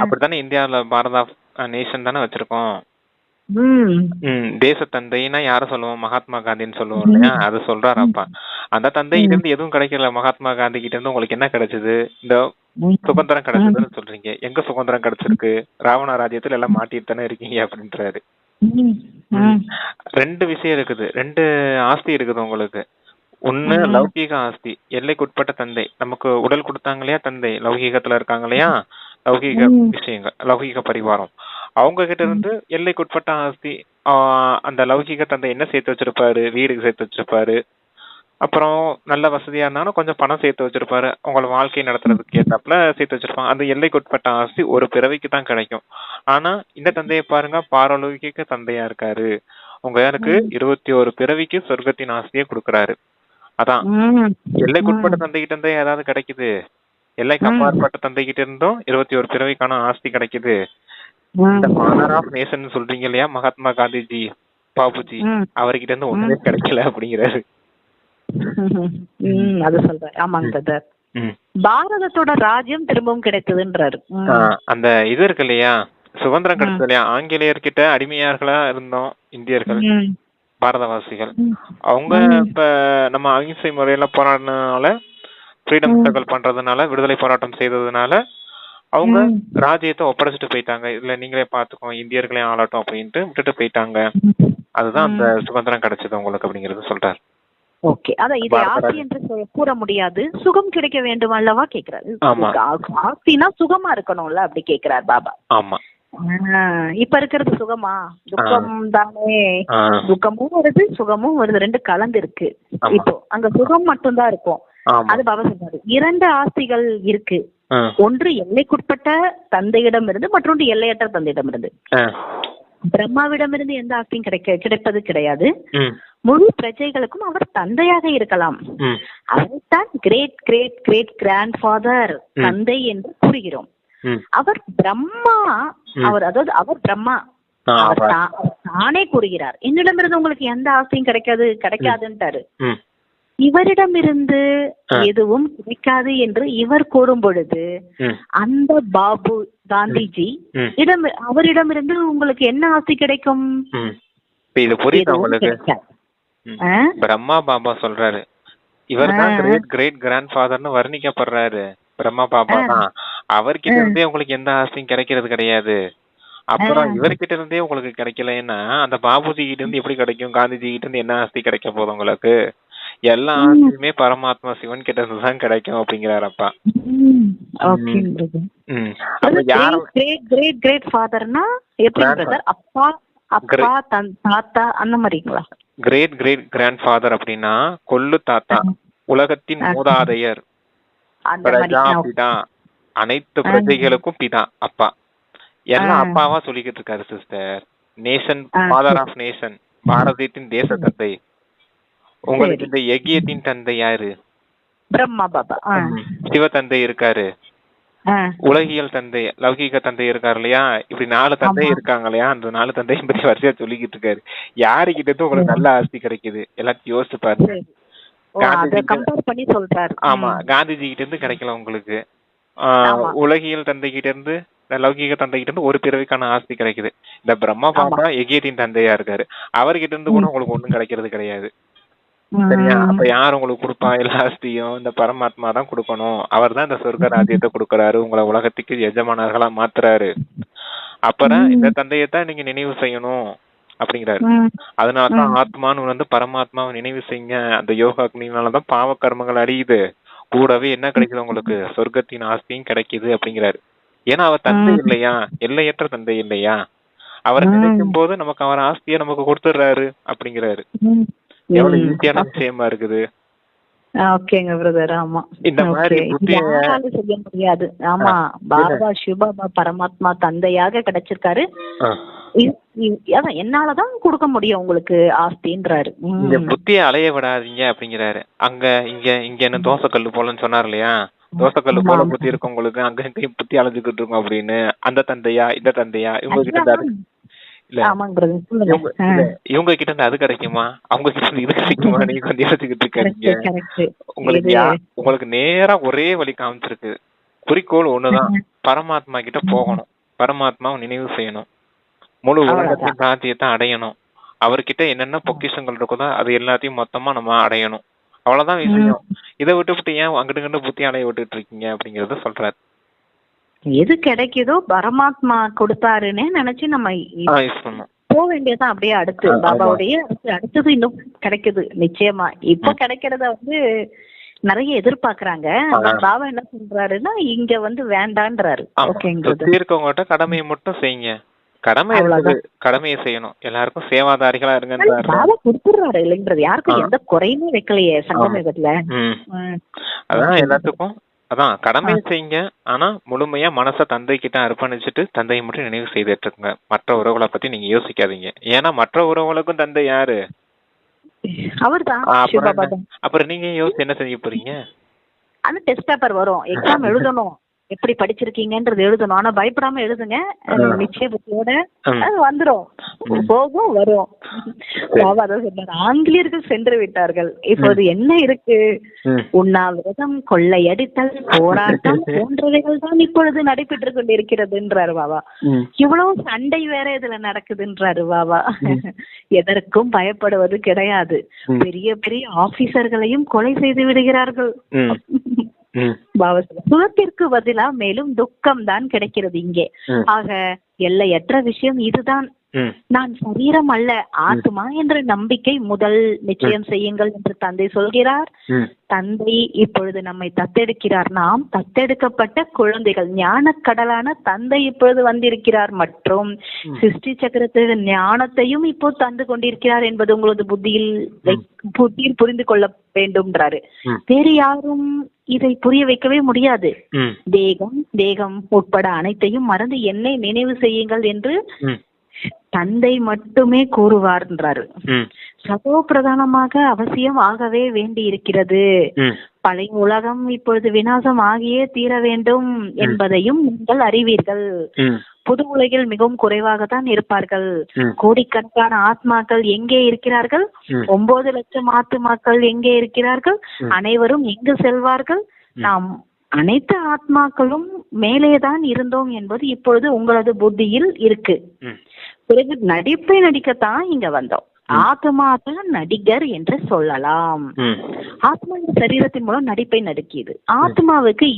S2: அப்படித்தானே இந்தியாவில பாரத நேஷன் தானே வச்சிருக்கோம். தேச தந்தைன்னா யார சொல்லுவோம்? மகாத்மா காந்தின்னு சொல்லுவோம் இல்லையா? அது சொல்றாரு அப்பா. அந்த தந்தை கிட்ட இருந்து எதுவும் கிடைக்கல. மகாத்மா காந்தி கிட்ட இருந்து உங்களுக்கு என்ன கிடைச்சது? இந்த சுதந்திரம் கிடைச்சதுன்னு சொல்றீங்க. எங்க சுதந்திரம் கிடைச்சிருக்கு? ராவண ராஜ்யத்துல எல்லாம் மாட்டிட்டு தானே இருக்கீங்க அப்படின்றாரு. ரெண்டு விஷயம் இருக்குது, ரெண்டு ஆஸ்தி இருக்குது உங்களுக்கு. ஒண்ணு லௌகீக ஆஸ்தி, எல்லைக்குட்பட்ட தந்தை, நமக்கு உடல் கொடுத்தாங்க இல்லையா தந்தை, லௌகீகத்துல இருக்காங்க இல்லையா, லௌகீக விஷயங்கள், லௌகீக பரிவாரம், அவங்க கிட்ட இருந்து எல்லைக்குட்பட்ட ஆஸ்தி. அந்த லௌகீக தந்தை என்ன சேர்த்து வச்சிருப்பாரு? வீடு சேர்த்து வச்சிருப்பாரு, அப்புறம் நல்ல வசதியா இருந்தாலும் கொஞ்சம் பணம் சேர்த்து வச்சிருப்பாரு, உங்களை வாழ்க்கை நடத்துறதுக்கு ஏத்தாப்புல சேர்த்து வச்சிருப்பாங்க. அந்த எல்லைக்குட்பட்ட ஆஸ்தி ஒரு பிறவிக்கு தான் கிடைக்கும். ஆனா இந்த தந்தையை பாருங்க, பாரலௌகிக தந்தையா இருக்காரு, உங்களுக்கு 21 பிறவிக்கு சொர்க்கத்தின் ஆஸ்தியை கொடுக்கறாரு. அதான் எல்லைக்குட்பட்ட தந்தை கிட்ட இருந்தே ஏதாவது கிடைக்குது, எல்லைக்கு அப்பாற்பட்ட தந்தை கிட்ட இருந்தும் 21 பிறவிக்கான ஆஸ்தி கிடைக்குது. இந்த ஃபாதர் ஆஃப் நேஷன் சொல்றீங்க இல்லையா, மகாத்மா காந்திஜி, பாபுஜி, அவர்கிட்ட இருந்து ஒண்ணுமே கிடைக்கல அப்படிங்கிறாரு.
S1: அது சொல்றாரு. ஆமாங்க பிரதர். பாரதத்தோட ராஜ்யம் திரும்பவும் கிடைக்குதுன்றாரு.
S2: அந்த இது இருக்கு இல்லையா, சுதந்திரம் கிடைச்சது இல்லையா, ஆங்கிலேயர்கிட்ட அடிமையார்களா இருந்தோம் இந்தியர்கள், பாரதவாசிகள். அவங்க இப்ப நம்ம அகிம்சை முறையில போராடினால, ஃப்ரீடம் ஸ்ட்ரகிள் பண்றதுனால, விடுதலை போராட்டம் செய்ததுனால அவங்க ராஜ்யத்தை ஒப்படைச்சிட்டு போயிட்டாங்க. இதுல நீங்களே பாத்துக்கோ, இந்தியர்களே ஆளட்டும் அப்படின்ட்டு விட்டுட்டு போயிட்டாங்க. அதுதான் அந்த சுதந்திரம் கிடைச்சது உங்களுக்கு அப்படிங்கறது சொல்றாரு.
S1: ஓகே, அதான் இதை ஆஸ்தி என்று கூற முடியாது, சுகம் கிடைக்க வேண்டும் அல்லவா கேக்குறாரு. ஆஸ்தினா சுகமா இருக்கணும்ல, அப்படி கேக்குறாரு பாபா.
S2: ஆமா,
S1: இப்ப இருக்கிறது சுகமா? துக்கம் தானே. துக்கமும் வருது, சுகமும் வருது, ரெண்டு கலந்து இருக்கு. இப்போ அங்க சுகம் மட்டும்தான் இருக்கும்.
S2: ஆமா.
S1: அது பாபா சொல்றாரு 2 ஆஸ்திகள் இருக்கு. ஒன்று எல்லைக்குட்பட்ட தந்தையிடமிருந்து, மற்றொன்று எல்லையற்ற தந்தையிடமிருந்து. பிரம்மாவிடமிருந்து எந்த ஆஸ்தியும் கிடைப்பது கிடையாது. முழு பிரஜைகளுக்கும் அவர் தந்தையாக இருக்கலாம். அவரைத்தான் great great great grand father, தந்தை என்று கூறுகிறோம். அவர் பிரம்மா, அதாவது அவர் பிரம்மா, அவர் தானே கூறுகிறார் என்னிடமிருந்து உங்களுக்கு எந்த ஆஸ்தியும் கிடைக்காதுன்ட்டாரு. இவரிடமிருந்து எதுவும் கிடைக்காது என்று இவர் கூறும் பொழுது அந்த பாபு காந்திஜி அவரிடமிருந்து உங்களுக்கு என்ன ஆஸ்தி கிடைக்கும்?
S2: இது புரியுது உங்களுக்கு? பிரம்மா பாபா சொல்றாரு, இவர் தான் கிரேட் கிரேட் கிராண்ட் ஃபாதர்னு வர்ணிக்கப்படுறாரு. பிரம்மா பாபா தான். அவர்கிட்ட இருந்தே உங்களுக்கு எந்த ஆஸ்தியும் கிடைக்கிறது கிடையாது. அப்புறம் இவர்கிட்ட இருந்தே உங்களுக்கு கிடைக்கலன்னா அந்த பாபுஜி கிட்ட இருந்து எப்படி கிடைக்கும்? காந்திஜி கிட்ட இருந்து என்ன ஆஸ்தி கிடைக்க போதும் உங்களுக்கு? எல்லா ஆஸ்தியுமே பரமாத்மா சிவன் கிட்ட இருந்து தான் கிடைக்கும் அப்படிங்கிறாரப்பா.
S1: கிரேட் கிரேட் ஃபாதர்னா எப்படி பிரதர்? அப்பா அப்பா தாத்தா அந்த மாதிரிங்களா?
S2: கிரேட் கிரேட் கிராண்ட் ஃபாதர் அப்படின்னா கொள்ளு தாத்தா, உலகத்தின் மூதாதையர், பிரஜா பிதா, அனைத்து பிரஜைகளுக்கும் பிதா, அப்பா. எல்லாம் அப்பாவா சொல்லிக்கிட்டு இருக்காரு sister. Nation, father of nation, பாரதத்தின் தேச தந்தை. உங்களுக்கு இந்த யஜ்யத்தின் தந்தை யாரு?
S1: பிரம்மா பாபா.
S2: சிவ தந்தை இருக்காரு, உலகியல் தந்தை, லௌகிக தந்தை இருக்காரு இல்லையா? இப்படி 4 தந்தை இருக்காங்க இல்லையா? அந்த 4 தந்தையை பத்தி வரிசையா சொல்லிக்கிட்டு இருக்காரு. யாருகிட்ட இருந்து உங்களுக்கு நல்ல ஆஸ்தி கிடைக்குது எல்லாத்தையும் யோசிச்சு பாருங்க. ஆமா, காந்திஜி கிட்ட இருந்து கிடைக்கல உங்களுக்கு. உலகியல் தந்தை கிட்ட இருந்து, லௌகிக தந்தை கிட்ட இருந்து ஒரு பிறவிக்கான ஆஸ்தி கிடைக்குது. இந்த பிரம்மா பாபா எகியத்தின் தந்தையா இருக்காரு, அவர்கிட்ட இருந்து கூட உங்களுக்கு ஒண்ணும் கிடைக்கிறது கிடையாது. சரியா? அப்ப யார் உங்களுக்கு கொடுப்பா எல்லா ஆஸ்தியும்? இந்த பரமாத்மா தான் கொடுக்கணும். அவர் தான் இந்த சொர்க்க ராஜ்யத்தை கொடுக்கறாரு, உங்களை உலகத்துக்கு எஜமானர்களா மாத்துறாரு. அப்புறம் இந்த தந்தையத்தான் நீங்க நினைவு செய்யணும் அப்படிங்கிறாரு. அதனாலதான் ஆத்மான்னு வந்து பரமாத்மாவை நினைவு செய்யுங்க. அந்த யோகா அக்னினாலதான் பாவ கர்மங்கள் அழியுது, கூடவே என்ன கிடைக்குது உங்களுக்கு? சொர்க்கத்தின் ஆஸ்தியும் கிடைக்குது அப்படிங்கிறாரு. ஏன்னா அவர் தந்தை இல்லையா? எல்லையற்ற தந்தை இல்லையா? அவரை நினைக்கும் போது நமக்கு அவர் ஆஸ்தியை நமக்கு கொடுத்துடுறாரு அப்படிங்கிறாரு. எவ்வளவு ஈஸியான விஷயமா இருக்குது.
S1: ஓகேங்க பிரதர். ஆமா,
S2: இந்த மாதிரி
S1: செய்ய முடியாது. ஆமா, பாபா சிவபாபா பரமாத்மா தந்தையாக கிடைச்சிருக்காரு. என்னாலதான் கொடுக்க முடியும் உங்களுக்கு ஆஸ்தின்றாரு.
S2: இந்த புத்தியை அலைய விடாதீங்க அப்படிங்கிறாரு. அங்க இங்க இங்க தோசைக்கல்லு போலன்னு சொன்னார் இல்லையா? தோசைக்கல்லு போல புத்தி இருக்கும் உங்களுக்கு, அங்க இங்கேயும் புத்தி அலைஞ்சுக்கிட்டு இருக்கும் அப்படின்னு. அந்த தந்தையா இந்த தந்தையா? இவங்க கிட்ட இல்ல, இவங்க கிட்ட இருந்து அது கிடைக்குமா, அவங்க கிட்ட இருந்து இது கிடைக்குமா? நீங்க கொஞ்சம் யோசிச்சுக்கிட்டு இருக்காங்க. உங்களுக்கு நேரா ஒரே வழி காமிச்சிருக்கு. குறிக்கோள் ஒண்ணுதான், பரமாத்மா கிட்ட போகணும், பரமாத்மாவை நினைவு செய்யணும், முழு உலகத்தின் ராஜ்யத்தை அடையணும். அவர்கிட்ட என்னென்ன பொக்கிஷங்கள் இருக்குதோ அது எல்லாத்தையும் மொத்தமா நம்ம அடையணும். அவ்வளவுதான் விஷயம். இதை விட்டு ஏன் அங்கிட்டு கண்டு புத்தி அலைய விட்டுட்டு இருக்கீங்க அப்படிங்கறத சொல்றாரு.
S1: எது கிடைக்குதோ பரமாத்மா கொடுத்தாருன்னே நினைச்சு நம்ம போக வேண்டியதான். அப்படியே அடுத்து பாபாவுடைய அடுத்தது இன்னும் கிடைக்குது நிச்சயமா. இப்ப கிடைக்கிறத வந்து நிறைய எதிர்பார்க்கறாங்க. பாபா என்ன சொல்றாருன்னா இங்க வந்து வேண்டான்றாரு.
S2: இருக்கவங்ககிட்ட கடமையை மட்டும் செய்யுங்க. கடமையை செய்யணும், எல்லாருக்கும் சேவாதாரிகளா இருங்க.
S1: பாபா கொடுத்துறாரு இல்லைன்றது, யாருக்கும் எந்த குறையுமே வைக்கலையே சங்கமேகத்துல.
S2: அதான் எல்லாத்துக்கும் அதான் கடமையை செய்யுங்க. ஆனா முழுமையா மனச தந்தை கிட்ட அர்ப்பணிச்சுட்டு தந்தையை மட்டும் நினைவு செய்துட்டு இருக்குங்க. மற்ற உறவுகளை பத்தி நீங்க யோசிக்காதீங்க. ஏன்னா மற்ற உறவுகளுக்கும் தந்தை யாரு?
S1: அவர்தான்.
S2: அப்புறம் நீங்க யோசிச்சு என்ன செய்ய போறீங்க?
S1: ஆனா டெஸ்ட் பேப்பர் வரும், எக்ஸாம் எழுதணும், எப்படி படிச்சிருக்கீங்கன்றது எழுதணும். ஆனா பயப்படாம எழுதுங்க, நிச்சயத்தோட அது வந்துரும், போகும் வரும். ஆங்கிலேயர்கள் சென்று விட்டார்கள், இப்போது என்ன இருக்கு? உண்ணாவிரதம், கொள்ளையடித்தல், போராட்டம் போன்றவைகள் தான் இப்பொழுது நடைபெற்று கொண்டிருக்கிறதுன்றாரு பாபா. இவ்வளவு சண்டை வேற இதுல நடக்குதுன்றாரு பாபா. எதற்கும் பயப்படுவது கிடையாது. பெரிய பெரிய ஆபீசர்களையும் கொலை செய்து விடுகிறார்கள். சுகத்திற்கு பதிலா மேலும் துக்கம் தான் கிடைக்கிறது இங்கே. ஆக எல்லையற்ற விஷயம் இதுதான். நான் சரீரம் அல்ல ஆத்மா என்ற நம்பிக்கை முதல் நிச்சயம் செய்யுங்கள் என்று தந்தை சொல்கிறார். தந்தை இப்பொழுது நம்மை தத்தெடுக்கிறார். நாம் தத்தெடுக்கப்பட்ட குழந்தைகள். ஞானக்கடலான தந்தை இப்பொழுது வந்திருக்கிறார் மற்றும் சிருஷ்டி சக்கரத்திற்கு ஞானத்தையும் இப்போ தந்து கொண்டிருக்கிறார் என்பது உங்களது புத்தியில் புரிந்து கொள்ள வேண்டும்ன்றாரு. வேறு யாரும் இதை புரிய வைக்கவே முடியாது. தேகம் உட்பட அனைத்தையும் மறந்து என்னை நினைவு செய்யுங்கள் என்று தந்தை மட்டுமே கூறுவார்ன்றாரு. சதோ பிரதானமாக அவசியம் ஆகவே வேண்டி இருக்கிறது. பழைய உலகம் இப்பொழுது விநாசம் ஆகியே தீர வேண்டும் என்பதையும் நீங்கள் அறிவீர்கள். புது உலகில் மிகவும் குறைவாகத்தான் இருப்பார்கள். கோடிக்கணக்கான ஆத்மாக்கள் எங்கே இருக்கிறார்கள்? 9 லட்சம் ஆத்மாக்கள் எங்கே இருக்கிறார்கள்? அனைவரும் எங்கு செல்வார்கள்? நாம் அனைத்து ஆத்மாக்களும் மேலேதான் இருந்தோம் என்பது இப்பொழுது உங்களது புத்தியில் இருக்கு. பிறகு நடிப்பை நடிக்கத்தான் இங்க வந்தோம். ஆத்மா தான் நடிகர் என்று சொல்லலாம். ஆத்மா சரீரத்தின் மூலம் நடிப்பை நடிக்கிது. ஆத்மாவுக்கு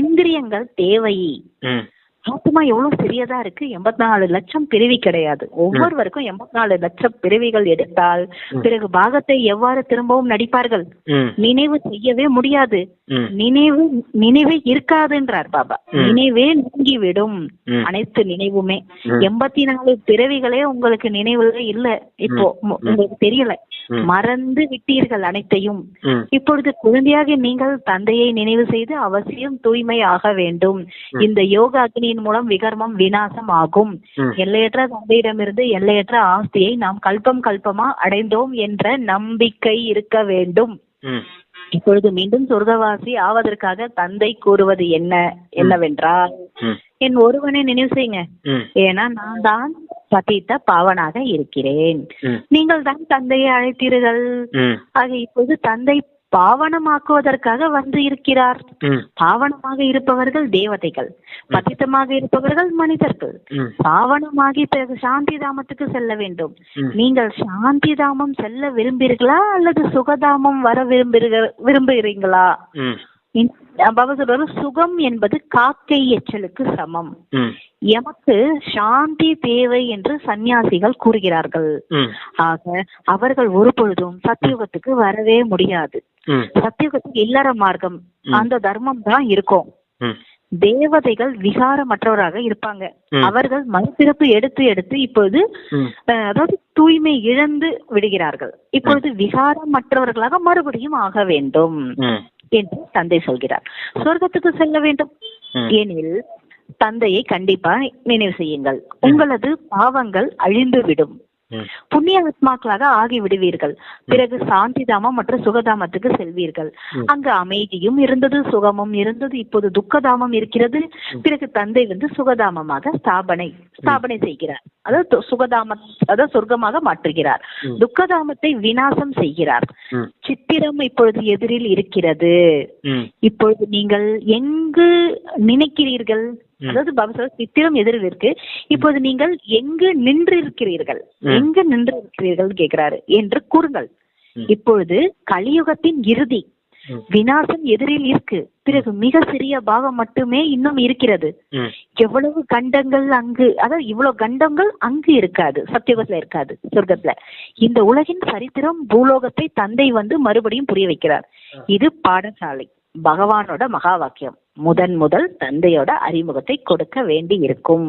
S1: இந்திரியங்கள் தேவை. ஆத்மா எவ்வளவு சிறியதா இருக்கு. 84 லட்சம் பிறவி கிடையாது. ஒவ்வொருவருக்கும் 84 லட்சம் பிறவிகள் எடுத்தால் பிறகு பாகத்தை எவ்வாறு திரும்பவும் நடிப்பார்கள்? நினைவு செய்யவே முடியாது. நினைவே இருக்காதுன்றார் பாபா. நினைவே நீங்கிவிடும். அனைத்து நினைவுமே 84 பிறவிகளே உங்களுக்கு நினைவுல இல்ல. இப்போ உங்களுக்கு தெரியல, மறந்து விட்டீர்கள் அனைத்தையும். இப்பொழுது குழந்தையாக நீங்கள் தந்தையை நினைவு செய்து அவசியம் தூய்மை ஆக வேண்டும். இந்த யோகா அக்னியின் மூலம் விகர்மம் விநாசம் ஆகும். எல்லையற்ற தந்தையிடமிருந்து எல்லையற்ற ஆஸ்தியை நாம் கல்பமா அடைந்தோம் என்ற நம்பிக்கை இருக்க வேண்டும். இப்பொழுது மீண்டும் சொர்க்கவாசி ஆவதற்காக தந்தை கூறுவது என்னவென்றால், என் ஒருவனை நினைவு செய்யுங்க. ஏன்னா நான் தான் பதித்த பாவனாக இருக்கிறேன். நீங்கள் தான் தந்தையை அழைத்தீர்கள். ஆக இப்போது தந்தை பாவனமாக்குவதற்காக வந்து இருக்கிறார். பாவனமாக இருப்பவர்கள் தேவதைகள், பதித்தமாக இருப்பவர்கள் மனிதர்கள். பாவனமாகி பிறகு சாந்தி தாமத்துக்கு செல்ல வேண்டும். நீங்கள் சாந்தி தாமம் செல்ல விரும்புகிறீர்களா அல்லது சுகதாமம் வர விரும்புகிறீங்களா? பாபா சொல்றாரு, சுகம் என்பது காக்கை எச்சலுக்கு சமம். எமக்கு சாந்தி தேவை என்று சந்நியாசிகள் கூறுகிறார்கள். ஆக அவர்கள் ஒருபொழுதும் சத்தியுகத்துக்கு வரவே முடியாது. சத்தியுகத்துக்கு இல்லற மார்க்கம் அந்த தர்மம் தான் இருக்கும். தேவதைகள் விகாரமற்றவராக இருப்பாங்க. அவர்கள் மறுபிறப்பு எடுத்து இப்பொழுது அதாவது தூய்மை இழந்து விடுகிறார்கள். இப்பொழுது விகாரமற்றவர்களாக மறுபடியும் ஆக வேண்டும் என்று தந்தை சொல்கிறார். சொர்க்கத்துக்கு செல்ல வேண்டும் எனில் தந்தையை கண்டிப்பா நினைவு செய்யுங்கள். உங்களது பாவங்கள் அழிந்துவிடும். புண்ணிய ஆத்மாக்களாக ஆகி விடுவீர்கள். பிறகு சாந்திதாமம் மற்றும் சுகதாமத்துக்கு செல்வீர்கள். அங்கு அமைதியும் இருந்தது, சுகமும் இருந்தது. இப்போது துக்கதாமம் இருக்கிறது. பிறகு தந்தை சுகதாமமாக ஸ்தாபனை செய்கிறார். அதாவது அதாவது சொர்க்கமாக மாற்றுகிறார். துக்கதாமத்தை விநாசம் செய்கிறார். சித்திரம் இப்பொழுது எதிரில் இருக்கிறது. இப்பொழுது நீங்கள் எங்கு நினைக்கிறீர்கள்? அதாவது பாபா சித்திரம் எதிரில் இருக்கு. இப்போது நீங்கள் எங்கு நின்றிருக்கிறீர்கள் கேட்கிறாரு என்று கூறுங்கள். இப்பொழுது கலியுகத்தின் இறுதி விநாசம் எதிரில் இருக்கு. பிறகு மிக சிறிய பாகம் மட்டுமே இன்னும் இருக்கிறது. எவ்வளவு கண்டங்கள் அங்கு, அதாவது இவ்வளவு கண்டங்கள் அங்கு இருக்காது, சத்தியுகத்துல இருக்காது, சொர்க்கத்துல. இந்த உலகின் சரித்திரம் பூலோகத்தை தந்தை மறுபடியும் புரிய வைக்கிறார். இது பாடசாலை. பகவானோட மகா வாக்கியம் முதல் தந்தையோட அறிமுகத்தை கொடுக்க வேண்டி இருக்கும்.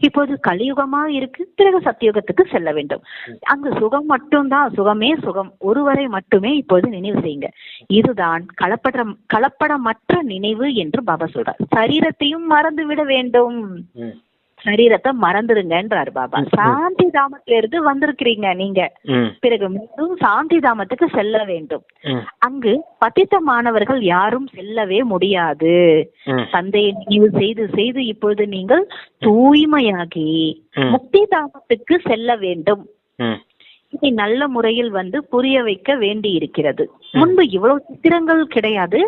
S1: இப்போது கலியுகமா இருக்கு. பிறகு சத்தியுகத்துக்கு செல்ல வேண்டும். அங்கு சுகம் மட்டும்தான், சுகமே சுகம். ஒருவரை மட்டுமே இப்போது நினைவு செய்யுங்க. இதுதான் கலப்படமற்ற நினைவு என்று பாபா சொல்றார். சரீரத்தையும் மறந்து விட வேண்டும். சரீரத்தை மறந்துடுங்கன்றாரு பாபா. சாந்தி தாமத்துல இருந்து வந்திருக்கிறீங்க நீங்க. பிறகு மீண்டும் சாந்தி தாமத்துக்கு செல்ல வேண்டும். அங்கு பதித்த மாணவர்கள் யாரும் செல்லவே முடியாது. தந்தையை நினைவு செய்து இப்பொழுது நீங்கள் தூய்மையாகி முக்தி தாமத்துக்கு செல்ல வேண்டும். இதை நல்ல முறையில் புரிய வைக்க வேண்டி இருக்கிறது. முன்பு இவ்வளவு சித்திரங்கள் கிடையாது.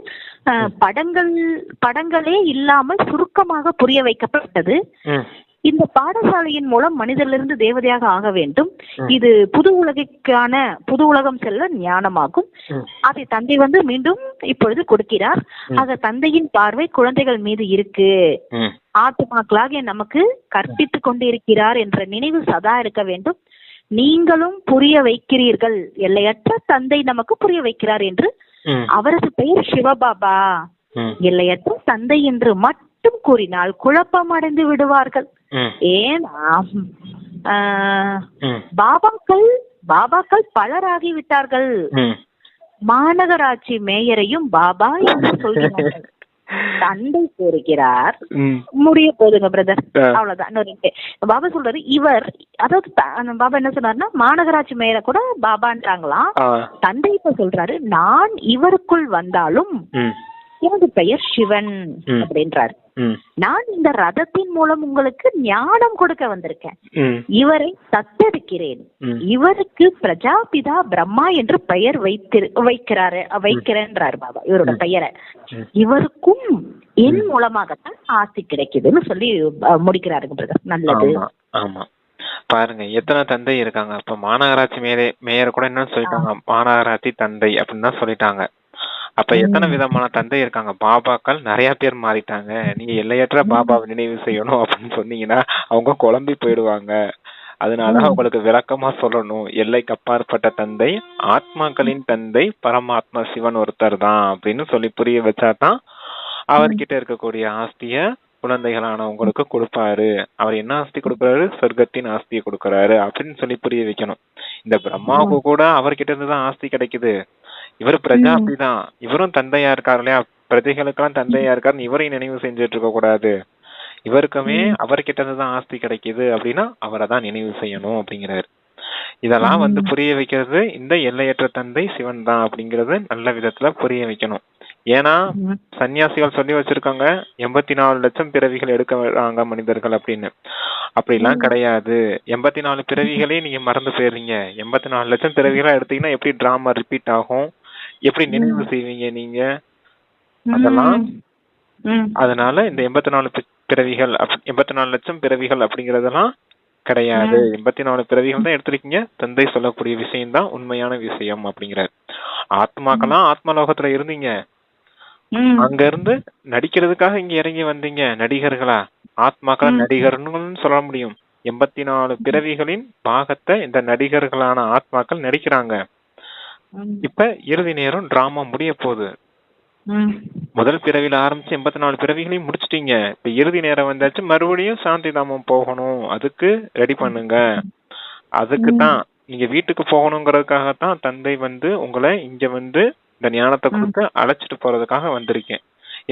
S1: படங்களே இல்லாமல் சுருக்கமாக புரிய வைக்கப்பட்டது. இந்த பாடசாலையின் மூலம் மனிதரிலிருந்து தேவதையாக ஆக வேண்டும். இது புது உலகம் செல்ல ஞானமாகும். அதை தந்தை மீண்டும் இப்பொழுது கொடுக்கிறார். ஆக தந்தையின் பார்வை குழந்தைகள் மீது இருக்கு. ஆத்மாக்களாகிய நமக்கு கற்பித்துக் கொண்டிருக்கிறார் என்ற நினைவு சதா இருக்க வேண்டும். நீங்களும் புரிய வைக்கிறீர்கள், எல்லையற்ற தந்தை நமக்கு புரிய வைக்கிறார் என்று. அவரது பெயர் சிவபாபா. எல்லையற்ற தந்தை என்று மட்டும் கூறினால் குழப்பம் அடைந்து விடுவார்கள். ஏன்னா பாபாக்கள் பலராகிவிட்டார்கள். மாநகராட்சி மேயரையும் பாபா என்று சொல்கிறார்கள். தந்தை கூறுகிறார், முடிய போதுங்க பிரதர், அவ்வளவுதான். பாபா சொல்றாரு, இவர், அதாவது பாபா என்ன சொன்னாருன்னா மாநகராட்சி மேயரை கூட பாபான்றாங்களாம். தந்தை இப்ப சொல்றாரு, நான் இவருக்குள் வந்தாலும் எனது பெயர் சிவன் அப்படின்றாரு. நான் இந்த ரதத்தின் மூலம் உங்களுக்கு ஞானம் கொடுக்க வந்திருக்கேன். இவரை தத்தெடுக்கிறேன். இவருக்கு பிரஜாபிதா பிரம்மா என்று பெயர் வைக்கிறேன்றாரு பாபா இவரோட பெயரை. இவருக்கும் என் மூலமாகத்தான் ஆசி கிடைக்குதுன்னு சொல்லி முடிக்கிறாருங்க பிரதர். நல்லது.
S2: ஆமா, பாருங்க எத்தனை தந்தை இருக்காங்க. அப்ப மாநகராட்சி மேயர் கூட என்ன சொல்லிட்டாங்க, மாநகராட்சி தந்தை அப்படின்னு தான் சொல்லிட்டாங்க. அப்ப எத்தனை விதமான தந்தை இருக்காங்க. பாபாக்கள் நிறைய பேர் மாறிட்டாங்க. நீங்க எல்லையற்ற பாபாவை நினைவு செய்யணும் அப்படின்னு சொன்னீங்கன்னா அவங்க குழம்பி போயிடுவாங்க. அதனால அவங்களுக்கு விளக்கமா சொல்லணும், எல்லைக்கு அப்பாற்பட்ட தந்தை, ஆத்மாக்களின் தந்தை பரமாத்மா சிவன் ஒருத்தர் தான் அப்படின்னு சொல்லி புரிய வச்சாதான் அவர்கிட்ட இருக்கக்கூடிய ஆஸ்திய குழந்தைகளானவங்களுக்கு கொடுப்பாரு. அவர் என்ன ஆஸ்தி கொடுக்குறாரு, சொர்க்கத்தின் ஆஸ்தியை கொடுக்கறாரு அப்படின்னு சொல்லி புரிய வைக்கணும். இந்த பிரம்மாவுக்கு கூட அவர்கிட்ட இருந்துதான் ஆஸ்தி கிடைக்குது. இவர் பிரஜாபதி தான், இவரும் தந்தையா இருக்காரு இல்லையா, பிரஜைகளுக்கெல்லாம் தந்தையா இருக்காருன்னு இவரையும் நினைவு செஞ்சுட்டு இருக்க கூடாது. இவருக்குமே அவர்கிட்ட இருந்துதான் ஆஸ்தி கிடைக்குது அப்படின்னா அவரை தான் நினைவு செய்யணும் அப்படிங்கிறாரு. இதெல்லாம் புரிய வைக்கிறது இந்த எல்லையற்ற தந்தை சிவன் தான் அப்படிங்கறது நல்ல விதத்துல புரிய வைக்கணும். ஏன்னா சன்னியாசிகள் சொல்லி வச்சிருக்காங்க 84 லட்சம் பிறவிகள் எடுக்கிறாங்க மனிதர்கள் அப்படின்னு. அப்படிலாம் கிடையாது. 84 பிறவிகளே நீங்க மறந்து போயிடுறீங்க. 84 லட்சம் பிறவிகளா எடுத்தீங்கன்னா எப்படி டிராமா ரிப்பீட் ஆகும், எப்படி நினைவு செய்வீங்க நீங்க அதெல்லாம். அதனால இந்த 84 லட்சம் பிறவிகள் அப்படிங்கறதெல்லாம் கிடையாது. 84 பிறவிகள் தான் எடுத்திருக்கீங்க. தந்தை சொல்லக்கூடிய விஷயம் தான் உண்மையான விஷயம் அப்படிங்கிறார். ஆத்மாக்கெல்லாம் ஆத்மலோகத்துல இருந்தீங்க, அங்க இருந்து நடிக்கிறதுக்காக இங்க இறங்கி வந்தீங்க நடிகர்களா. ஆத்மாக்கள நடிகர்னு சொல்ல முடியும். 84 பிறவிகளின் பாகத்தை இந்த நடிகர்களான ஆத்மாக்கள் நடிக்கிறாங்க. இப்ப இறுதி நேரம் டிராமா முடிய போகுது. முதல் பிறவில ஆரம்பிச்சு 84 பிறவிகளையும் முடிச்சிட்டீங்க. இப்ப இறுதி நேரம் வந்தாச்சு, மறுபடியும் சாந்தி தாமம் போகணும். அதுக்கு ரெடி பண்ணுங்க. அதுக்கு தான் நீங்க வீட்டுக்கு போகணுங்கிறதுக்காகத்தான் தந்தை உங்களை இங்க இந்த ஞானத்தை கொடுத்து அழைச்சிட்டு போறதுக்காக வந்திருக்கேன்.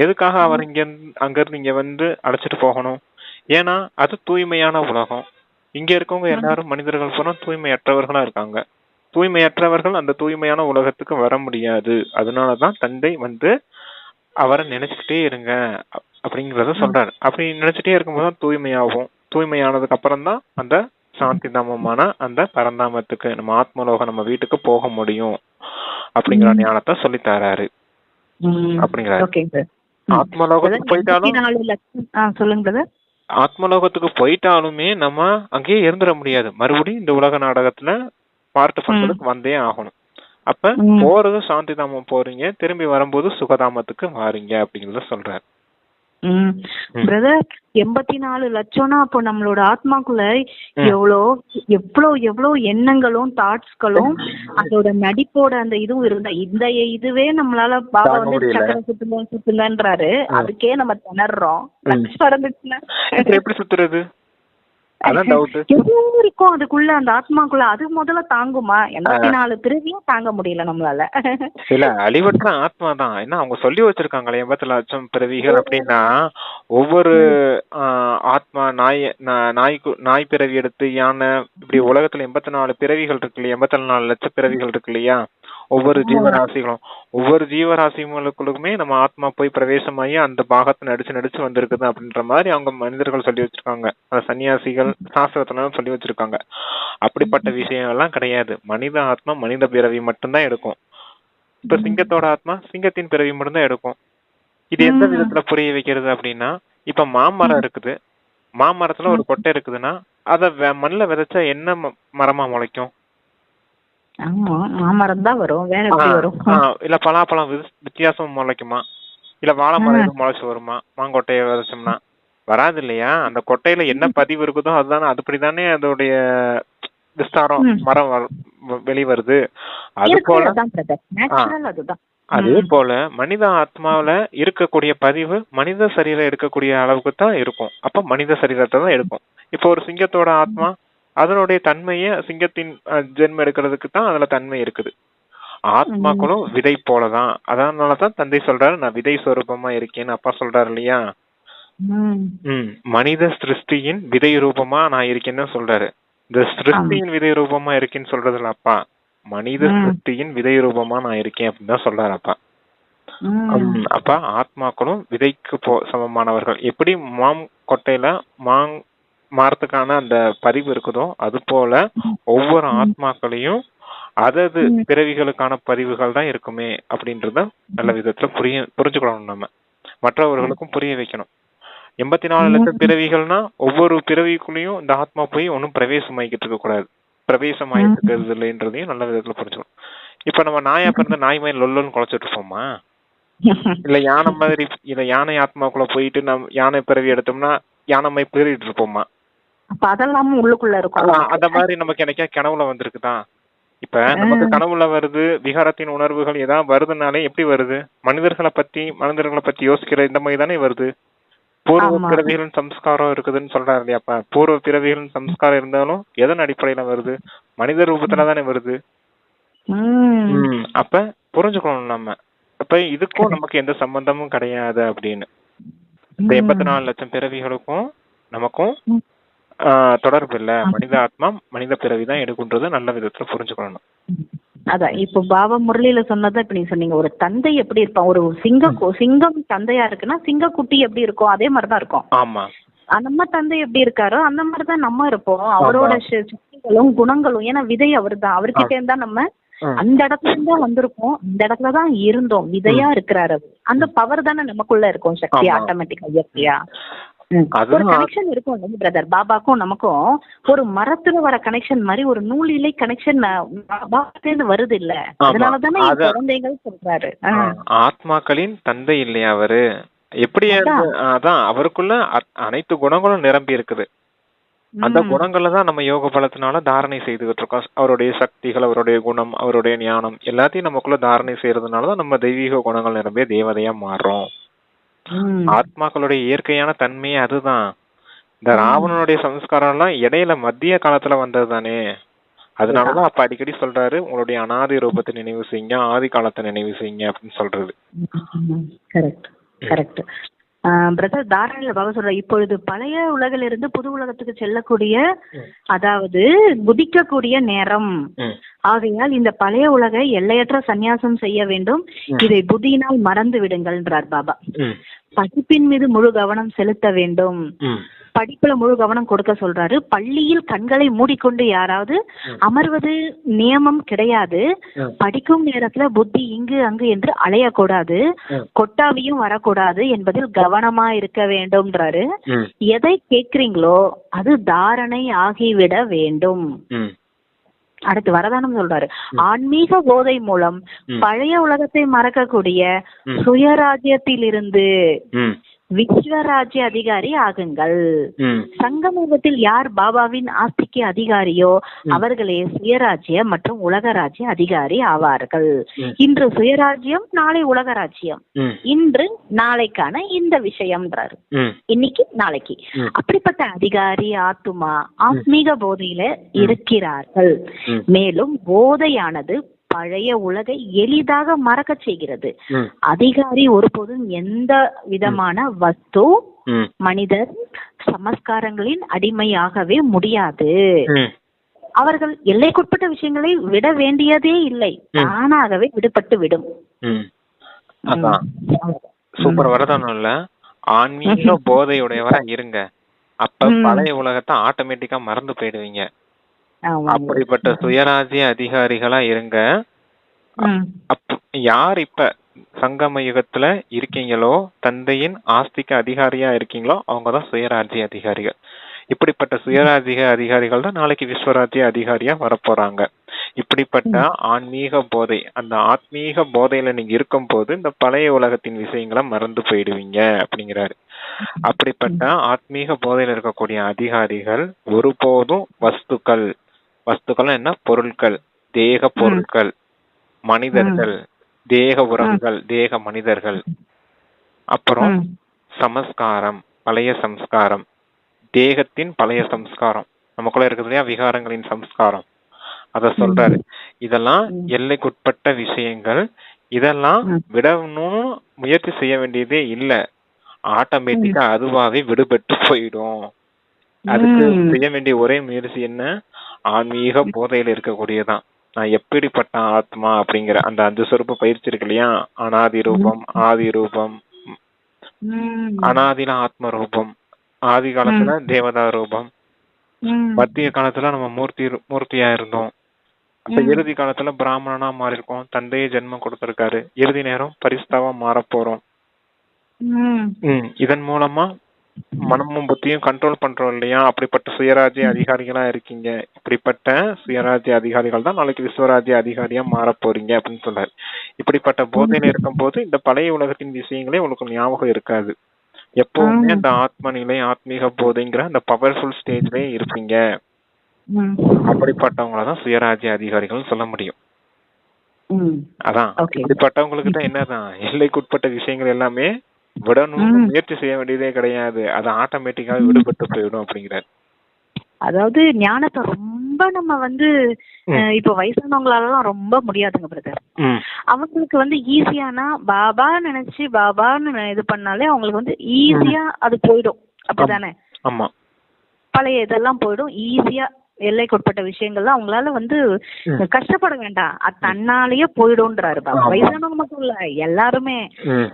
S2: எதுக்காக அவர் அங்க இருந்து இங்க அழைச்சிட்டு போகணும்? ஏன்னா அது தூய்மையான உலகம். இங்க இருக்கவங்க எல்லாரும் மனிதர்கள் பூரா தூய்மையற்றவர்களா இருக்காங்க. தூய்மையற்றவர்கள் அந்த தூய்மையான உலகத்துக்கு வர முடியாது. அதனாலதான் தந்தை அவரை நினைச்சுக்கிட்டே இருங்க அப்படிங்கறத சொல்றாரு. அப்படி நினைச்சிட்டே இருக்கும்போது தூய்மையாகும். தூய்மையானதுக்கு அப்புறம் தான் அந்த சாந்தி தாமமான அந்த பரந்தாமத்துக்கு, நம்ம ஆத்மலோகம், நம்ம வீட்டுக்கு போக முடியும் அப்படிங்கிற ஞானத்தை சொல்லி தராரு அப்படிங்கிறாரு. ஆத்மலோகத்துக்கு போயிட்டாலும் ஆத்மலோகத்துக்கு போயிட்டாலுமே நம்ம அங்கேயே இருந்துட முடியாது. மறுபடியும் இந்த உலக நாடகத்துல பார்ட் பண்றதுக்கு வந்தே ஆகணும். அப்ப போறது சாந்தி தாமம் போறீங்க, திரும்பி வரும்போது சுகதாமத்துக்கு வாரீங்க அப்படிங்கறத சொல்றாரு.
S1: பிரதர் 84 லட்சம்னா அப்போ நம்மளோட ஆத்மாக்குள்ள எவ்வளவு எண்ணங்களும் தாட்ஸ்களும் அதோட நடிப்போட அந்த இதுவும் இருந்தா இந்த இதுவே நம்மளால பாபா சக்கர சுத்துங்கன்றாரு. அதுக்கே நம்ம திணறோம்.
S2: எப்படி சுத்துறது
S1: இருக்கும் அதுக்குள்ள, அந்த ஆத்மாக்குள்ள. அது முதல்ல தாங்குமா? 84 பிறவியும் தாங்க முடியல நம்மளால.
S2: இல்ல, அழிவற்ற ஆத்மா தான். ஏன்னா அவங்க சொல்லி வச்சிருக்காங்களே 84 லட்சம் பிறவிகள் அப்படின்னா, ஒவ்வொரு ஆத்மா நாய் பிறவி எடுத்து யானை, இப்படி உலகத்துல 84 பிறவிகள் இருக்கு இல்லையா, 84 லட்சம் பிறவிகள் இருக்கு இல்லையா. ஒவ்வொரு ஜீவராசிகளுக்குமே நம்ம ஆத்மா போய் பிரவேசமாயி அந்த பாகத்தை நடிச்சு வந்திருக்குது அப்படின்ற மாதிரி அவங்க மனிதர்கள் சொல்லி வச்சிருக்காங்க. அந்த சன்னியாசிகள் சாஸ்திரத்துல சொல்லி வச்சிருக்காங்க. அப்படிப்பட்ட விஷயம் எல்லாம் கிடையாது. மனித ஆத்மா மனித பிறவி மட்டும்தான் எடுக்கும். இப்ப சிங்கத்தோட ஆத்மா சிங்கத்தின் பிறவி மட்டும்தான் எடுக்கும். இது எந்த விதத்துல புரிய வைக்கிறது அப்படின்னா, இப்ப மாமரம் இருக்குது. மாமரத்துல ஒரு கொட்டை இருக்குதுன்னா அத மண்ணில் விதைச்சா என்ன மரமா முளைக்கும்?
S1: மாமரம் தான் வரும், வேற எப்படி வரும்?
S2: இல்ல பலாப்பழம் வித்தியாசம் முளைக்குமா? இல்ல வாழை மரம் எதுவும் முளைச்சு வருமா மாங்கொட்டையை விதைச்சோம்னா? வராது இல்லையா? அந்த கொட்டையில என்ன பதிவு இருக்குதோ அதுதானே, அதுபடிதானே அதோடைய விஸ்தாரம் மரம் வெளிவருது. அது போல அதே போல மனித ஆத்மாவில இருக்கக்கூடிய பதிவு மனித சரீரம் எடுக்கக்கூடிய அளவுக்கு தான் இருக்கும். அப்ப மனித சரீரத்தை தான் எடுக்கும். இப்போ ஒரு சிங்கத்தோட ஆத்மா அதனுடைய தன்மைய சிங்கத்தின் ஜென்மம் எடுக்கிறதுக்கு தான் அதுல தன்மை இருக்குது. ஆத்மாக்களும் விதை போலதான். அதனாலதான் தந்தை சொல்றாரு, நான் விதை சொரூபமா இருக்கேன்னு அப்பா சொல்றாரு இல்லையா? மனித சிருஷ்டியின் விதை ரூபமா நான் இருக்கேன்னு சொல்றாரு. இந்த சிருஷ்டியின் விதை ரூபமா இருக்கேன்னு சொல்றதுல அப்பா, மனித சிருஷ்டியின் விதை ரூபமா நான் இருக்கேன் அப்படின்னு தான் சொல்றாரு அப்பா. அப்ப ஆத்மாக்களும் விதைக்கு சமமானவர்கள். எப்படி கொட்டையில மரத்துக்கான அந்த பதிவு இருக்குதோ அது போல ஒவ்வொரு ஆத்மாக்களையும் அதது பிறவிகளுக்கான பதிவுகள் தான் இருக்குமே அப்படின்றத நல்ல விதத்துல புரிஞ்சுக்கணும். நம்ம மற்றவர்களுக்கும் புரிய வைக்கணும். 84 லட்சம் பிறவிகள்னா ஒவ்வொரு பிறவிக்குள்ளேயும் இந்த ஆத்மா போய் ஒன்னும் பிரவேசமாயிக்கிட்டு இருக்க கூடாது, பிரவேசமாயிட்டு இருக்கிறது இல்லைன்றதையும் நல்ல விதத்துல புரிஞ்சுக்கணும். இப்ப நம்ம நாயா பிறந்த நாய் மாதிரி லொல்லுன்னு குலைச்சிட்டு இருப்போமா? இல்ல யானை மாதிரி, இல்ல யானை ஆத்மாக்குள்ள போயிட்டு நம்ம யானை பிறவி எடுத்தோம்னா யானை மாதிரி பேறிட்டு இருப்போமா? அதெல்லாம் உள்ளுக்குள்ள இருக்கும். அந்த மாதிரி நமக்கு எனக்கா கனவுல வந்திருக்குதான். இப்ப நமக்கு கனவுல வருது, விகாரத்தின் உணர்வுகள் ஏதாவது வருதுனாலே எப்படி வருது? மனிதர்களை பத்தி யோசிக்கிற இந்த மாதிரி தானே வருது. பூர்வ பிறவிகளின் சம்ஸ்காரம் இருக்குதுன்னு சொல்றாரு இல்லையாப்பா? பூர்வ பிறவிகளின் சம்ஸ்காரம் இருந்தாலும் எதன் அடிப்படையில வருது? மனித ரூபத்துல தானே வருது. அப்ப புரிஞ்சுக்கணும் நம்ம. அப்ப இதுக்கும் நமக்கு எந்த சம்பந்தமும் கிடையாது அப்படின்னு. இந்த 84 லட்சம் பிறவிகளுக்கும் நமக்கும் தொடர்பு இல்ல. மனித ஆத்மா மனித பிறவிதான் எடுக்குன்றது நல்ல விதத்துல புரிஞ்சுக்கணும்.
S1: அதான் இப்ப பாபா முரளியில சொன்னதான் இப்ப நீங்க சொன்னீங்க. ஒரு தந்தை எப்படி இருப்பான்? ஒரு சிங்கம் தந்தையா இருக்குன்னா சிங்க குட்டி எப்படி இருக்கும்? அதே மாதிரிதான் இருக்கும்.
S2: ஆமா,
S1: நம்ம தந்தை எப்படி இருக்காரோ அந்த மாதிரிதான் நம்ம இருப்போம். அவரோட சக்திகளும் குணங்களும், ஏன்னா விதை அவர் தான், அவர்கிட்ட இருந்தா நம்ம அந்த இடத்துல இருந்தா வந்திருக்கோம், அந்த இடத்துலதான் இருந்தோம். விதையா இருக்கிறாரு. அந்த பவர் தானே நமக்குள்ள இருக்கும், சக்தி ஆட்டோமேட்டிக்கா இயற்கையா. ஒரு கனெக்ஷன் இருக்கும் பிரதர். பாபாக்கும் நமக்கும் ஒரு மரத்துல வர கனெக்ஷன் மாதிரி ஒரு நூலிலை கனெக்ஷன் வருது இல்ல? அதனாலதானே குழந்தைகள் சொல்றாரு
S2: ஆத்மாக்களின் தந்தை இல்லையா அவரு? எப்படி? அதான் அவருக்குள்ள அனைத்து குணங்களும் நிரம்பி இருக்குது. அந்த குணங்களை தான் நம்ம யோக பலத்தினால தாரணை செய்துகிட்டு இருக்கோம். அவருடைய சக்திகள், அவருடைய குணம், அவருடைய ஞானம் எல்லாத்தையும் நமக்குள்ள தாரணை செய்யறதுனாலதான் நம்ம தெய்வீக குணங்கள் நிரம்பிய தேவதையா மாறுறோம். ஆத்மாக்களுடைய இயற்கையான தன்மையே அதுதான். இந்த ராவணனுடைய சம்ஸ்காரம் எல்லாம் இடையில மத்திய காலத்துல வந்தது தானே. அதனாலதான் அப்ப அடிக்கடி சொல்றாரு, உங்களுடைய அனாதி ரூபத்தை நினைவு செய்யுங்க, ஆதி காலத்தை நினைவு செய்யுங்க அப்படின்னு சொல்றது.
S1: பிரதர் தாராள பாபா சொல்ற, இப்பொழுது பழைய உலகிலிருந்து புது உலகத்துக்கு செல்லக்கூடிய, அதாவது குதிக்கக்கூடிய நேரம் ஆகையால் இந்த பழைய உலகை எல்லையற்ற சந்நியாசம் செய்ய வேண்டும். இதை புத்தியினால் மறந்து விடுங்கள்ன்றார் பாபா. படிப்பின் மீது முழு கவனம் செலுத்த வேண்டும். படிப்புல முழு கவனம் கொடுக்க சொல்றாரு. பள்ளியில் கண்களை மூடிக்கொண்டு யாராவது அமர்வது நியமம் கிடையாது. படிக்கும் நேரத்துல புத்தி இங்கு அங்கு என்று அலையக்கூடாது, கொட்டாவியும் வரக்கூடாது என்பதில் கவனமா இருக்க வேண்டும்ன்றாரு. எதை கேக்குறீங்களோ அது தாரணை ஆகிவிட வேண்டும். அடுத்து வரதானம் சொல்றாரு, ஆன்மீக போதை மூலம் பழைய உலகத்தை மறக்கக்கூடிய சுயராஜ்யத்திலிருந்து விஸ்வராஜ்ய அதிகாரி ஆகுங்கள். சங்கமயுகத்தில் யார் பாபாவின் ஆஸ்திக்கு அதிகாரியோ அவர்களே சுயராஜ்ய மற்றும் உலக ராஜ்ய அதிகாரி ஆவார்கள். இன்று சுயராஜ்யம், நாளை உலக ராஜ்யம். இன்று நாளைக்கான இந்த விஷயம்ன்றாரு. இன்னைக்கு நாளைக்கு அப்படிப்பட்ட அதிகாரி ஆத்துமா ஆத்மீக போதையில இருக்கிறார்கள். மேலும் போதையானது பழைய உலகை எளிதாக மறக்க செய்கிறது. அதிகாரி ஒருபோதும் எந்த விதமான வஸ்து, மனிதர், சமஸ்காரங்களின் அடிமையாகவே முடியாது. அவர்கள் எல்லைக்குட்பட்ட விஷயங்களை விட வேண்டியதே இல்லை, தானாகவே விடுபட்டு விடும்.
S2: சூப்பர் வரதானம்ல. ஆன்மீக போதையுடையவரா இருங்க, அப்ப பழைய உலகத்தை ஆட்டோமேட்டிக்கா மறந்து போயிடுவீங்க. அப்படிப்பட்ட சுயராஜ்ய அதிகாரிகளா இருங்க. யார் இப்ப சங்கம யுகத்துல இருக்கீங்களோ, தந்தையின் ஆஸ்திக அதிகாரியா இருக்கீங்களோ, அவங்கதான் சுயராஜ்ய அதிகாரிகள். இப்படிப்பட்ட சுயராஜ்ய அதிகாரிகள் தான் நாளைக்கு விஸ்வராஜ்ய அதிகாரியா வரப்போறாங்க. இப்படிப்பட்ட ஆன்மீக போதை, அந்த ஆத்மீக போதையில நீங்க இருக்கும் போது இந்த பழைய உலகத்தின் விஷயங்களை மறந்து போயிடுவீங்க அப்படிங்கிறாரு. அப்படிப்பட்ட ஆத்மீக போதையில் இருக்கக்கூடிய அதிகாரிகள் ஒருபோதும் வஸ்துக்கள் என்ன, பொருட்கள், தேக பொருட்கள், மனிதர்கள், தேக உறவுகள், தேக மனிதர்கள், அப்புறம் சமஸ்காரம், பழைய சம்ஸ்காரம், தேகத்தின் பழைய சம்ஸ்காரம், நமக்குள்ள இருக்குது இல்லையா விகாரங்களின் சம்ஸ்காரம், அத சொல்றாரு. இதெல்லாம் எல்லைக்குட்பட்ட விஷயங்கள். இதெல்லாம் விடணும்னு முயற்சி செய்ய வேண்டியதே இல்ல, ஆட்டோமேட்டிக்கா அதுவாவே விடுபட்டு போயிடும். அதுக்கு செய்ய வேண்டிய ஒரே முயற்சி என்ன, ஆன்மீக போதையில இருக்கக்கூடியதான். நான் எப்படிப்பட்ட ஆத்மா அப்படிங்கிற அந்த 5 சொரூப பயிற்சி இருக்கு இல்லையா, அனாதி ரூபம், ஆதி ரூபம், அனாதில ஆத்ம ரூபம், ஆதி காலத்துல தேவதா ரூபம், மத்திய காலத்துல நம்ம மூர்த்தியா இருந்தோம், அப்ப இறுதி காலத்துல பிராமணனா மாறி இருக்கோம், தந்தையே ஜென்மம் கொடுத்திருக்காரு, இறுதி நேரம் பரிசுத்தாவா மாற போறோம். இதன் மூலமா மனமும் புத்தியும் கண்ட்ரோல் பண்றோம் இல்லையா. அப்படிப்பட்ட சுயராஜ்ய அதிகாரிகளா இருக்கீங்க. இப்படிப்பட்ட சுயராஜ்ய அதிகாரிகள் தான் நாளைக்கு விஸ்வராஜ்ய அதிகாரியா மாற போறீங்க அப்படின்னு சொல்றாரு. இப்படிப்பட்ட போதையில இருக்கும் போது இந்த பழைய உலகத்தின் விஷயங்களே உங்களுக்கு ஞாபகம் இருக்காது. எப்பவுமே அந்த ஆத்ம நிலை, ஆத்மீக போதைங்கிற அந்த பவர்ஃபுல் ஸ்டேஜ்லயே இருப்பீங்க. அப்படிப்பட்டவங்களதான் சுயராஜ்ய அதிகாரிகள் சொல்ல முடியும். அதான் இப்படிப்பட்டவங்களுக்கு தான் என்னதான் எல்லைக்குட்பட்ட விஷயங்கள் எல்லாமே விடணும்னு முயற்சி செய்ய வேண்டியதே கிடையாது, அது ஆட்டோமேட்டிக்காவே விடுபட்டு போயிடும் அப்படிங்கிறாரு.
S1: அதாவது ஞானத்தை ரொம்ப நம்ம இப்ப வயசானவங்களால ரொம்ப முடியாதுங்க பிரதர். அவங்களுக்கு ஈஸியானா பாபா நினைச்சு பாபான்னு இது பண்ணாலே அவங்களுக்கு ஈஸியா அது போயிடும். அப்படிதானே?
S2: ஆமா,
S1: பழைய இதெல்லாம் போயிடும் ஈஸியா. எல்லைக்குட்பட்ட விஷயங்கள்லாம் அவங்களால கஷ்டப்பட வேண்டாம், அது தன்னாலேயே போயிடும்ன்றாரு பாபா. வயசானவங்க மட்டும் இல்ல, எல்லாருமே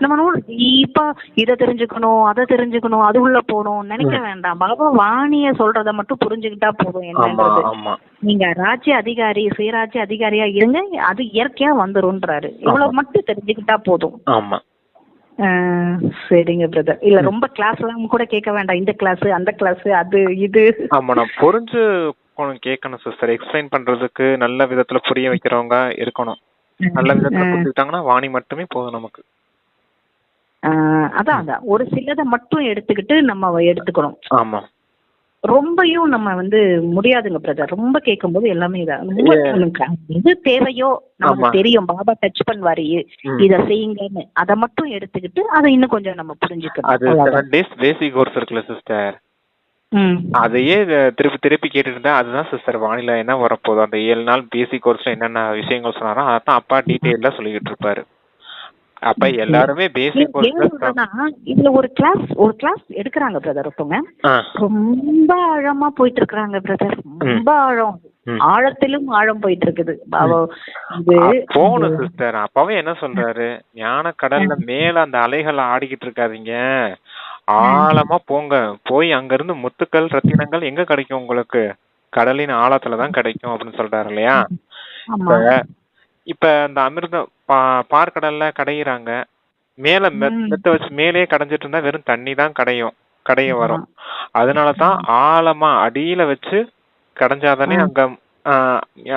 S1: நம்ம டீப்பா இதை தெரிஞ்சுக்கணும், அதை தெரிஞ்சுக்கணும், அது உள்ள போகணும் நினைக்க வேண்டாம். பாபா வாணிய சொல்றத மட்டும் புரிஞ்சுக்கிட்டா போதும். என்னன்றது நீங்க ராஜ்ய அதிகாரி, சுயராஜ்ய அதிகாரியா இருங்க, அது இயற்கையா வந்துரும்ன்றாரு. இவ்வளவு மட்டும் தெரிஞ்சுக்கிட்டா போதும்.
S2: ஆமா,
S1: சரிங்க பிரதர். இல்ல ரொம்ப கிளாஸ் எல்லாம் கூட கேட்க வேண்டாம், இந்த கிளாஸ் அந்த கிளாஸ் அது இது.
S2: ஆமா, நான் புரிஞ்சு கேட்கணும் சிஸ்டர். எக்ஸ்பிளைன் பண்றதுக்கு நல்ல விதத்துல புரிய வைக்கிறவங்க இருக்கணும். நல்ல விதத்துல புரிஞ்சுக்கிட்டாங்கன்னா வாணி மட்டுமே போதும் நமக்கு.
S1: அதான் ஒரு சிலதை மட்டும் எடுத்துக்கிட்டு நம்ம எடுத்துக்கணும்.
S2: ஆமா,
S1: ரொம்பயும் நம்ம முடியாதுங்க பிரதர். ரொம்ப கேட்கும் போது எல்லாமே எது தேவையோ நமக்கு தெரியும், பாபா டச் பண்ணுவாரு இத செய்யுங்கன்னு, அதை மட்டும் எடுத்துக்கிட்டு அதை இன்னும் கொஞ்சம் நம்ம புரிஞ்சுக்கணும்.
S2: அது 7 days பேசிக் கோர்ஸ் இருக்குல்ல சிஸ்டர், அதையே திருப்பி திருப்பி கேட்டுட்டு இருந்தா அதுதான் சிஸ்டர் வானிலை என்ன வரப்போதும். அந்த 7 நாள் பேசிக் கோர்ஸ்ல என்னென்ன விஷயங்கள் சொன்னாரோ அதான் அப்பா டீடைலா சொல்லிக்கிட்டு இருப்பாரு. அப்ப எல்லாருமே பேசிக்
S1: இதுல ஒரு கிளாஸ் எடுக்கறாங்க பிரதர். ஒருத்தவங்க ரொம்ப ஆழமா போயிட்டு இருக்காங்க பிரதர். ரொம்ப ஆழத்திலும் ஆழம் போயிட்டு இருக்குது.
S2: போகணும் சிஸ்டர். அப்பவே என்ன சொல்றாரு, ஞான கடல்ல மேல அந்த அலைகள் ஆடிக்கிட்டு இருக்காதீங்க, ஆழமா போங்க. போய் அங்க இருந்து முத்துக்கள் ரத்தினங்கள் எங்க கிடைக்கும் உங்களுக்கு, கடலின் ஆழத்துலதான் கிடைக்கும் அப்படின்னு சொல்றாரு இல்லையா. இப்ப அந்த அமிர்தம் பார்க்கடல்ல கடையிறாங்க, மேல மெத்த வச்சு மேலே கடைஞ்சிட்டு இருந்தா வெறும் தண்ணி தான் கடைய வரும். அதனாலதான் ஆழமா அடியில வச்சு கடைஞ்சாதானே அங்க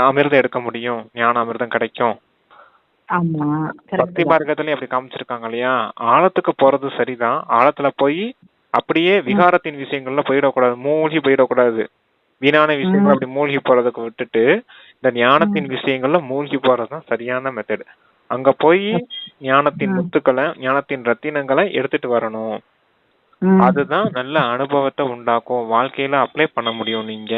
S2: அமிர்தம் எடுக்க முடியும், ஞான அமிர்தம் கிடைக்கும். பக்தி மார்க்கத்திலயும் அப்படி காமிச்சிருக்காங்க இல்லையா. ஆழத்துக்கு போறது சரிதான், ஆழத்துல போய் அப்படியே விகாரத்தின் விஷயங்கள்ல போயிடக்கூடாது, மூழ்கி போயிடக்கூடாது. வீணான விஷயங்கள் அப்படி மூழ்கி போறதுக்கு விட்டுட்டு இந்த ஞானத்தின் விஷயங்கள்ல மூழ்கி போறதுதான் சரியான மெத்தட். அங்க போய் ஞானத்தின் முத்துக்களை, ஞானத்தின் ரத்தினங்களை எடுத்துட்டு வரணும். அதுதான் நல்ல அனுபவத்தை உண்டாக்கும், வாழ்க்கையில அப்ளை பண்ண முடியும் நீங்க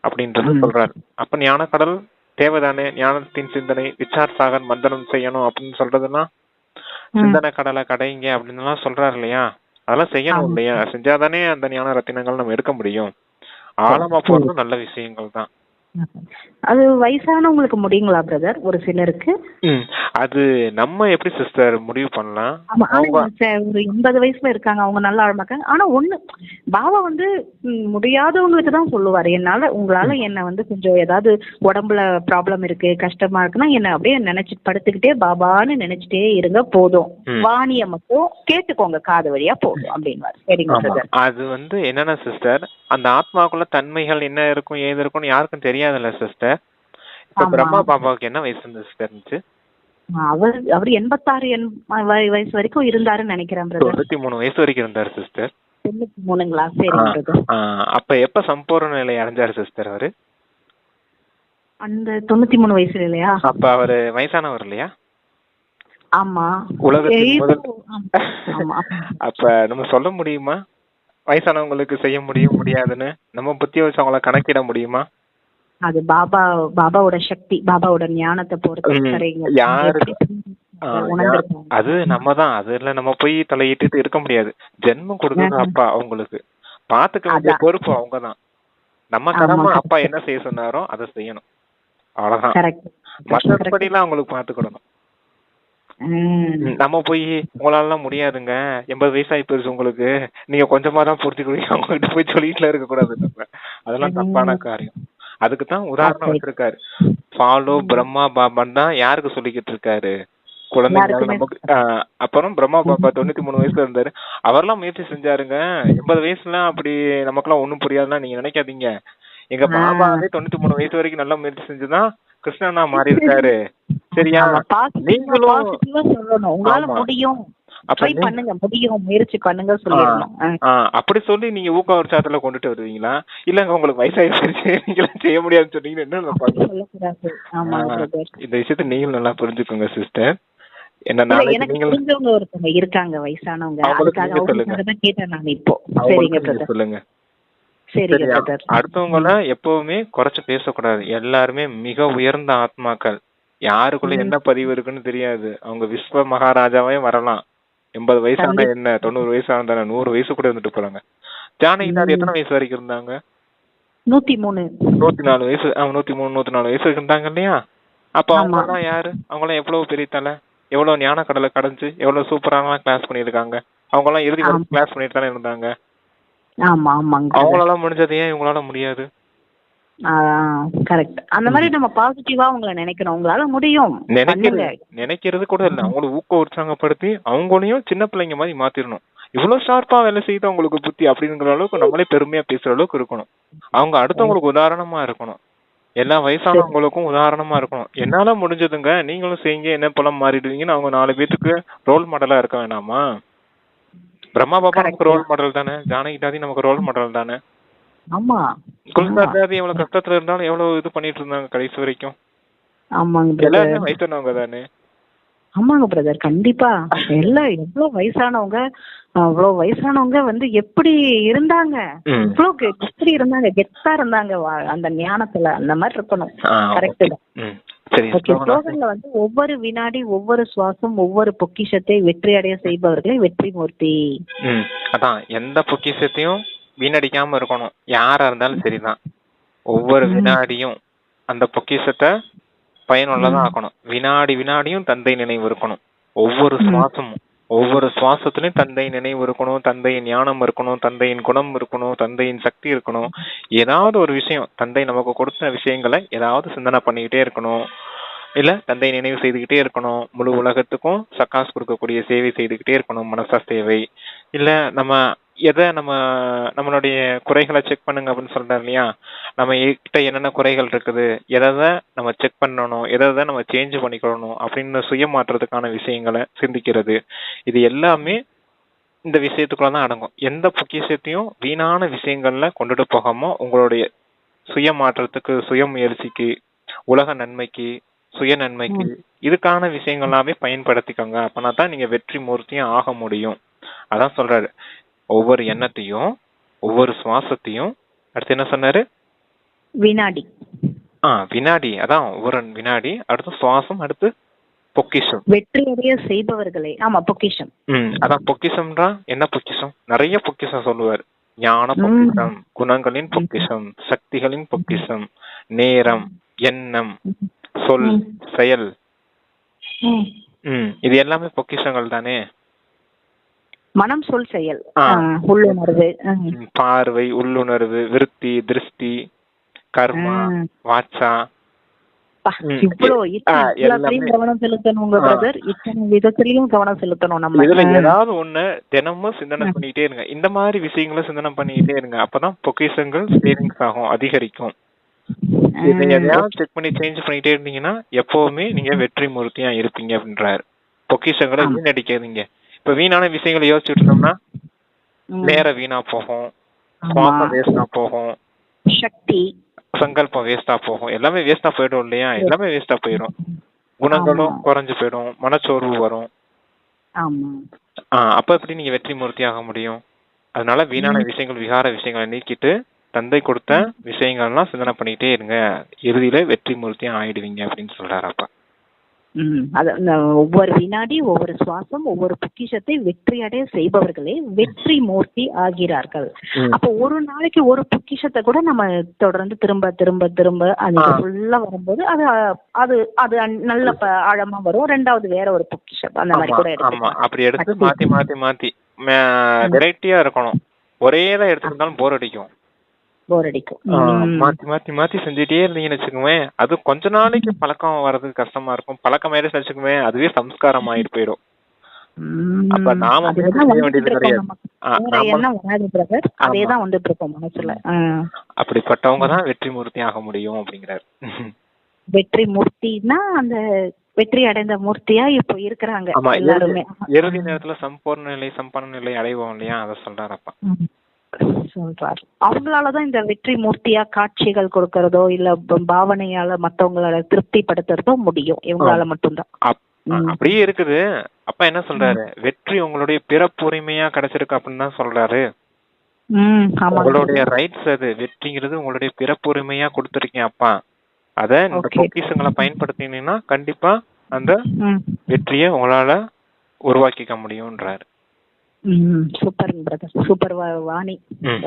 S2: அப்படின்றது சொல்றாரு. அப்ப ஞான கடல் தேவைதானே, ஞானத்தின் சிந்தனை, விசார் சாகர் மந்தனம் செய்யணும் அப்படின்னு சொல்றதுன்னா சிந்தனை கடலை கடைங்க அப்படின்னு சொல்றாரு இல்லையா. அதெல்லாம் செய்யணும் இல்லையா, செஞ்சாதானே அந்த ஞான ரத்தினங்கள் நம்ம எடுக்க முடியும். ஆழமா போறதும் நல்ல விஷயங்கள் தான்.
S1: அது வயசானவங்களுக்கு முடியுங்களா பிரதர்? ஒரு சிலருக்கு
S2: அது நம்ம எப்படி சிஸ்டர் முடிவு பண்ணலாம்.
S1: ஒரு 80 வயசுல இருக்காங்க, அவங்க நல்லா ஆழமாக்காங்க. ஆனா ஒண்ணு பாபா முடியாதவங்களுக்கு தான் சொல்லுவாரு, என்னால உங்களால என்ன கொஞ்சம் ஏதாவது உடம்புல ப்ராப்ளம் இருக்கு, கஷ்டமா இருக்குன்னா என்ன அப்படியே நினைச்சு படுத்துக்கிட்டே பாபான்னு நினைச்சிட்டே இருங்க போதும், வாணிய மட்டும் கேட்டுக்கோங்க காது வழியா போதும் அப்படின்னு. சரிங்க பிரதர்.
S2: அது என்னன்னா சிஸ்டர், அந்த ஆத்மாக்குள்ள தன்மைகள் என்ன இருக்கும் ஏது இருக்கும்னு யாருக்கும் தெரியாதுல்ல சிஸ்டர். இப்ப பிரம்மா பாபாவுக்கு என்ன வயசு இருந்துச்சு?
S1: அவர் அவர் 86 வயசு வரைக்கும் இருந்தாருன்னு நினைக்கிறேன் பிரதர்.
S2: 93 வயசு வரைக்கும் இருந்தாரு சிஸ்டர்.
S1: 93ங்களா? சரி பிரதர்.
S2: அப்ப எப்ப சம்பூர்ண நிலை அடைஞ்சாரு சிஸ்டர் அவரு?
S1: அந்த 93 வயசுல இல்லையா?
S2: அப்ப அவரு வயசானவர் இல்லையா?
S1: ஆமா.
S2: உலகத்தின் முதல் அப்ப நம்ம சொல்ல முடியுமா வயசானவங்களுக்கு செய்ய முடியாதுன்னு? நம்ம புத்திய வச்சு அவங்கள கணக்கிட முடியுமா?
S1: அது பாபாவோட சக்தி, பாபாவோட ஞானத்தை பொறுத்து.
S2: யாரு அது நம்ம தான் அதுல நம்ம போய் தலையிட்டு இருக்க முடியாது. ஜென்மம் கொடுக்கறது அப்பா, அவங்களுக்கு பாத்துக்க வேண்டிய பொறுப்பு அவங்கதான். நம்ம கடமை அப்பா என்ன செய்ய சொன்னாரோ அதை செய்யணும், அவ்வளவுதான். மற்றபடி எல்லாம் அவங்களுக்கு பாத்துக்கிடணும். நம்ம போய் உங்களால முடியாதுங்க, 80 வயசாகி போயிருச்சு உங்களுக்கு, நீங்க கொஞ்சமா தான் பூர்த்தி கொடுங்க, அவங்க கிட்ட போய் சொல்லிட்டுல இருக்க கூடாது. அதெல்லாம் தப்பான காரியம். அதுக்குதான் உதாரணம் வச்சிருக்காரு. ஃபாலோ பிரம்மா பாபான்னு தான் யாருக்கு சொல்லிக்கிட்டு இருக்காரு? குழந்தைங்க நமக்கு. அப்புறம் பிரம்மா பாபா 93 வயசுல இருந்தாரு. அவரெல்லாம் முயற்சி செஞ்சாருங்க. 80 வயசுல அப்படி நமக்கெல்லாம் ஒண்ணும் புரியாதுன்னா நீங்க நினைக்காதீங்க. எங்க பாபாவே 93 வயசு வரைக்கும் நல்லா முயற்சி செஞ்சுதான் கிருஷ்ணனா மாறி இருக்காரு. சரியா? நீங்களும்
S1: உங்களால முடியும், முயற்சி பண்ணுங்க சொல்லணும்.
S2: அப்படி சொல்லி நீங்க ஊக்க உற்சாகத்துல கொண்டுட்டு வருவீங்களா? இல்லங்க உங்களுக்கு வயசாயிருச்சு நீங்க செய்ய முடியாதுன்னு சொன்னீங்கன்னா இந்த விஷயத்த நீங்களும் நல்லா புரிஞ்சுக்கோங்க சிஸ்டர். என்ன நாளைக்கு நீங்க
S1: ஒருத்தவங்க இருக்காங்க வயசானவங்க, கேட்டேன் நான் இப்போ.
S2: சொல்லுங்க. அடுத்தவங்கள எப்பவுமே குறைச்சு பேசக்கூடாது. எல்லாருமே மிக உயர்ந்த ஆத்மாக்கள். யாருக்குள்ள என்ன பதிவு இருக்குன்னு தெரியாது. அவங்க விஸ்வ மகாராஜாவே வரலாம். 80 வயசான என்ன, 90 வயசான 100 வயசு கூட இருந்துட்டு போறாங்க. ஜானகி எத்தனை வயசு வரைக்கும் இருந்தாங்க? 104 வயசு. 103 104 வயசு இருந்தாங்க இல்லையா? அப்ப அவங்க எல்லாம் யாரு? அவங்க எல்லாம் எவ்வளவு பெரிய தலை, எவ்வளவு ஞான கடலை கடைஞ்சு எவ்வளவு சூப்பரான கிளாஸ் பண்ணிருக்காங்க. அவங்க எல்லாம் இறுதி வரைக்கும் கிளாஸ் பண்ணிட்டு தானே இருந்தாங்க. அவங்களால முடிஞ்சது ஏன் இவங்களால முடியாது?
S1: கரெக்ட். அந்த மாதிரி நம்ம பாசிட்டிவா அவங்கள நினைக்கணும். உங்களால முடியும்
S2: நினைக்கிறது கூட இல்ல, அவங்களை ஊக்க உற்சாகப்படுத்தி அவங்களையும் சின்ன பிள்ளைங்க மாதிரி மாத்திரணும். இவ்வளவு ஷார்ப்பா வேலை செய்து அவங்களுக்கு புத்தி அப்படிங்கிற அளவுக்கு நம்மளே பெருமையா பேசுற அளவுக்கு இருக்கணும். அவங்க அடுத்தவங்களுக்கு உதாரணமா இருக்கணும். எல்லா வயசானவங்களுக்கும் உதாரணமா இருக்கணும். என்னால முடிஞ்சதுங்க, நீங்களும் செய்யுங்க, என்ன பலம் மாறிடுவீங்கன்னு அவங்க 4 பேத்துக்கு ரோல் மாடலா இருக்க வேணாமா? பிரம்மா பாபா நமக்கு ரோல் மாடல் தானே, ஜானகி தாதி நமக்கு ரோல் மாடல் தானே.
S1: ஆமா.
S2: குல்சார் தாதி எவ்வளவு கஷ்டத்துல இருந்தாலும் எவ்வளவு இது பண்ணிட்டு இருந்தாங்க கடைசி வரைக்கும். எல்லாருமே வயசானவங்க தானே.
S1: ஆமாங்க பிரதர், கண்டிப்பா. எல்லாம் எவ்வளவு வயசானவங்க வந்து எப்படி இருந்தாங்க, எப்படி இருந்தாங்க, கெத்தா இருந்தாங்க அந்த ஞானத்துல. அந்த மாதிரி இருக்கணும். கரெக்ட் தான். வந்து ஒவ்வொரு வினாடி, ஒவ்வொரு சுவாசம், ஒவ்வொரு பொக்கிஷத்தை வெற்றி அடைய செய்பவர்களே வெற்றி மூர்த்தி.
S2: அதான், எந்த பொக்கிஷத்தையும் வீணடிக்காம இருக்கணும். யாரா இருந்தாலும் சரிதான். ஒவ்வொரு வினாடியும் அந்த பொக்கிஷத்தை பயனுள்ளதான் ஆக்கணும். வினாடி வினாடியும் தந்தை நினைவு இருக்கணும். ஒவ்வொரு சுவாசத்திலையும் தந்தை நினைவு இருக்கணும், தந்தையின் ஞானம் இருக்கணும், தந்தையின் குணம் இருக்கணும், தந்தையின் சக்தி இருக்கணும். ஏதாவது ஒரு விஷயம், தந்தை நமக்கு கொடுத்த விஷயங்களை ஏதாவது சிந்தனை பண்ணிக்கிட்டே இருக்கணும். இல்ல தந்தை நினைவு செய்துகிட்டே இருக்கணும். முழு உலகத்துக்கும் சக்காஸ் கொடுக்கக்கூடிய சேவை செய்துகிட்டே இருக்கணும், மனசா சேவை. இல்ல நம்மளுடைய குறைகளை செக் பண்ணுங்க அப்படின்னு சொல்றாரு இல்லையா? நம்ம கிட்ட என்னென்ன குறைகள் இருக்குது, எதை நம்ம செக் பண்ணணும், எதை நம்ம சேஞ்ச் பண்ணிக்கணும் அப்படின்னு சுய மாற்றத்துக்கான விஷயங்களை சிந்திக்கிறது. இது எல்லாமே இந்த விஷயத்துக்குள்ளதான் அடங்கும். எந்த பொக்கிஷத்தையும் வீணான விஷயங்கள்ல கொண்டுட்டு போகாம உங்களுடைய சுய மாற்றத்துக்கு, சுய முயற்சிக்கு, உலக நன்மைக்கு, சுய நன்மைக்கு, இதுக்கான விஷயங்களாவே பயன்படுத்திக்கோங்க. அப்பனா தான் நீங்க வெற்றி மூர்த்தியும் ஆக முடியும். அதான் சொல்றாரு, ஒவ்வொரு எண்ணத்தையும், ஒவ்வொரு சுவாசத்தையும், அடுத்து என்ன சொன்னாரு?
S1: வினாடி.
S2: வினாடி. அதான் ஒவ்வொரு வினாடி, அடுத்து சுவாசம், அடுத்து பொக்கிஷம்.
S1: வெற்றியடைய செய்பவர்களே. ஆமா, பொக்கிஷம்.
S2: அதான் பொக்கிஷம்ன்றா என்ன? பொக்கிஷம் நிறைய பொக்கிஷம் சொல்லுவார். ஞான பொக்கிஷம், குணங்களின் பொக்கிஷம், சக்திகளின் பொக்கிஷம், நேரம், எண்ணம், சொல், செயல். இது எல்லாமே பொக்கிஷங்கள் தானே.
S1: மனம், சொல், செயல், உள்ளுணர்வு,
S2: பார்வை, உள்ளுணர்வு, விருத்தி, திருஷ்டி, கர்மா, வாச்சா,
S1: கவனம் செலுத்தணும். இத்தனை விதத்திலையும் கவனம் செலுத்தணும். நம்ம
S2: இதுல ஏதாவது ஒண்ணு தினமும் சிந்தனை பண்ணிக்கிட்டே இருங்க. இந்த மாதிரி விஷயங்களை சிந்தனை பண்ணிக்கிட்டே இருங்க. அப்பதான் பொக்கிஷங்கள் சேவிங்ஸ் ஆகும், அதிகரிக்கும். இதை எதையாவது செக் பண்ணி சேஞ்ச் பண்ணிட்டே இருந்தீங்கன்னா எப்பவுமே நீங்க வெற்றி மூர்த்தியா இருப்பீங்க அப்படின்றாரு. பொக்கிஷங்களை வீணடிக்காதீங்க. இப்ப வீணான விஷயங்களை யோசிச்சுட்டு இருந்தோம்னா நேரம் வீணா போகும், சுவாசம் வேஸ்டா போகும்,
S1: சக்தி
S2: சங்கல்பம் வேஸ்டா போகும், எல்லாமே வேஸ்டா போயிடும் இல்லையா? எல்லாமே வேஸ்டா போயிடும். குணங்களும் குறைஞ்சு போயிடும், மனச்சோர்வு வரும். அப்ப எப்படி நீங்க வெற்றி மூர்த்தி ஆக முடியும்? அதனால வீணான விஷயங்கள், விகார விஷயங்களை நீக்கிட்டு தந்தை கொடுத்த விஷயங்கள்லாம் சிந்தனை பண்ணிட்டே இருங்க, இறுதியில வெற்றி மூர்த்தியா ஆயிடுவீங்க அப்படின்னு சொல்றாரு அப்பா.
S1: ஒவ்வொரு வினாடி, ஒவ்வொரு சுவாசம், ஒவ்வொரு பொக்கிஷத்தை வெற்றி அடைய செய்பவர்களே வெற்றி மூர்த்தி ஆகிறார்கள். அப்ப ஒரு நாளைக்கு ஒரு பொக்கிஷத்தை கூட நம்ம தொடர்ந்து திரும்ப திரும்ப திரும்ப அது ஃபுல்லா வரும்போது அது அது அது நல்ல ஆழமா வரும். ரெண்டாவது வேற ஒரு பொக்கிஷம் அந்த மாதிரி கூட
S2: எடுத்து அப்படி எடுத்து மாத்தி மாத்தி மாத்தி வெரைட்டியா இருக்கணும். ஒரே தான் எடுத்துக்கிட்டாலும் போர் அடிக்கும். மாத்தி மாத்தி மாத்தி செஞ்சுட்டே இருந்தீங்கன்னு வச்சுக்கோங்க, அது கொஞ்ச நாளைக்கு பழக்கம் வர்றதுக்கு கஷ்டமா இருக்கும். பழக்கம் ஆயிடுச்சு வச்சுக்கோங்க, அதுவே சம்ஸ்காரம் ஆயிட்டு போயிடும். அப்ப நாம செய்ய வேண்டியது கிடையாது. அப்படிப்பட்டவங்க தான் வெற்றி மூர்த்தி ஆக முடியும் அப்படிங்கிறார்.
S1: வெற்றி மூர்த்தினா அந்த வெற்றி அடைந்த மூர்த்தியா இப்போ இருக்கிறாங்க எல்லாருமே.
S2: இறுதி நேரத்துல சம்பூர்ண நிலை, சம்பன்ன நிலை அடைவோம் இல்லையா, அதை சொல்றாரப்பா.
S1: சொல்றாரு. அவங்களாலதான் இந்த வெற்றி மூர்த்தியா காட்சிகள் கொடுக்கறதோ இல்ல பாவனையால மத்தவங்கள திருப்திப்படுத்துறதோ முடியும். இவங்களால மட்டும்தான்.
S2: அப்படியே இருக்குது. அப்பா என்ன சொல்றாரு? வெற்றி உங்களுடைய பிறப்புரிமையா கிடைச்சிருக்கு அப்படின்னு தான் சொல்றாரு. உங்களுடைய ரைட்ஸ் அது. வெற்றிங்கிறது உங்களுடைய பிறப்புரிமையா கொடுத்துருக்கீங்க அப்பா. அத இந்த பொக்கிஷங்களை பயன்படுத்தினீங்கன்னா கண்டிப்பா அந்த வெற்றியை உங்களால உருவாக்கிக்க முடியும்ன்றாரு.
S1: Super brother, super Vani.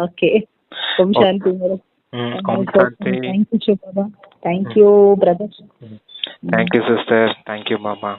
S1: Okay, Om Shanti. Thank you, brother.
S2: Thank you, sister. Thank you, mama.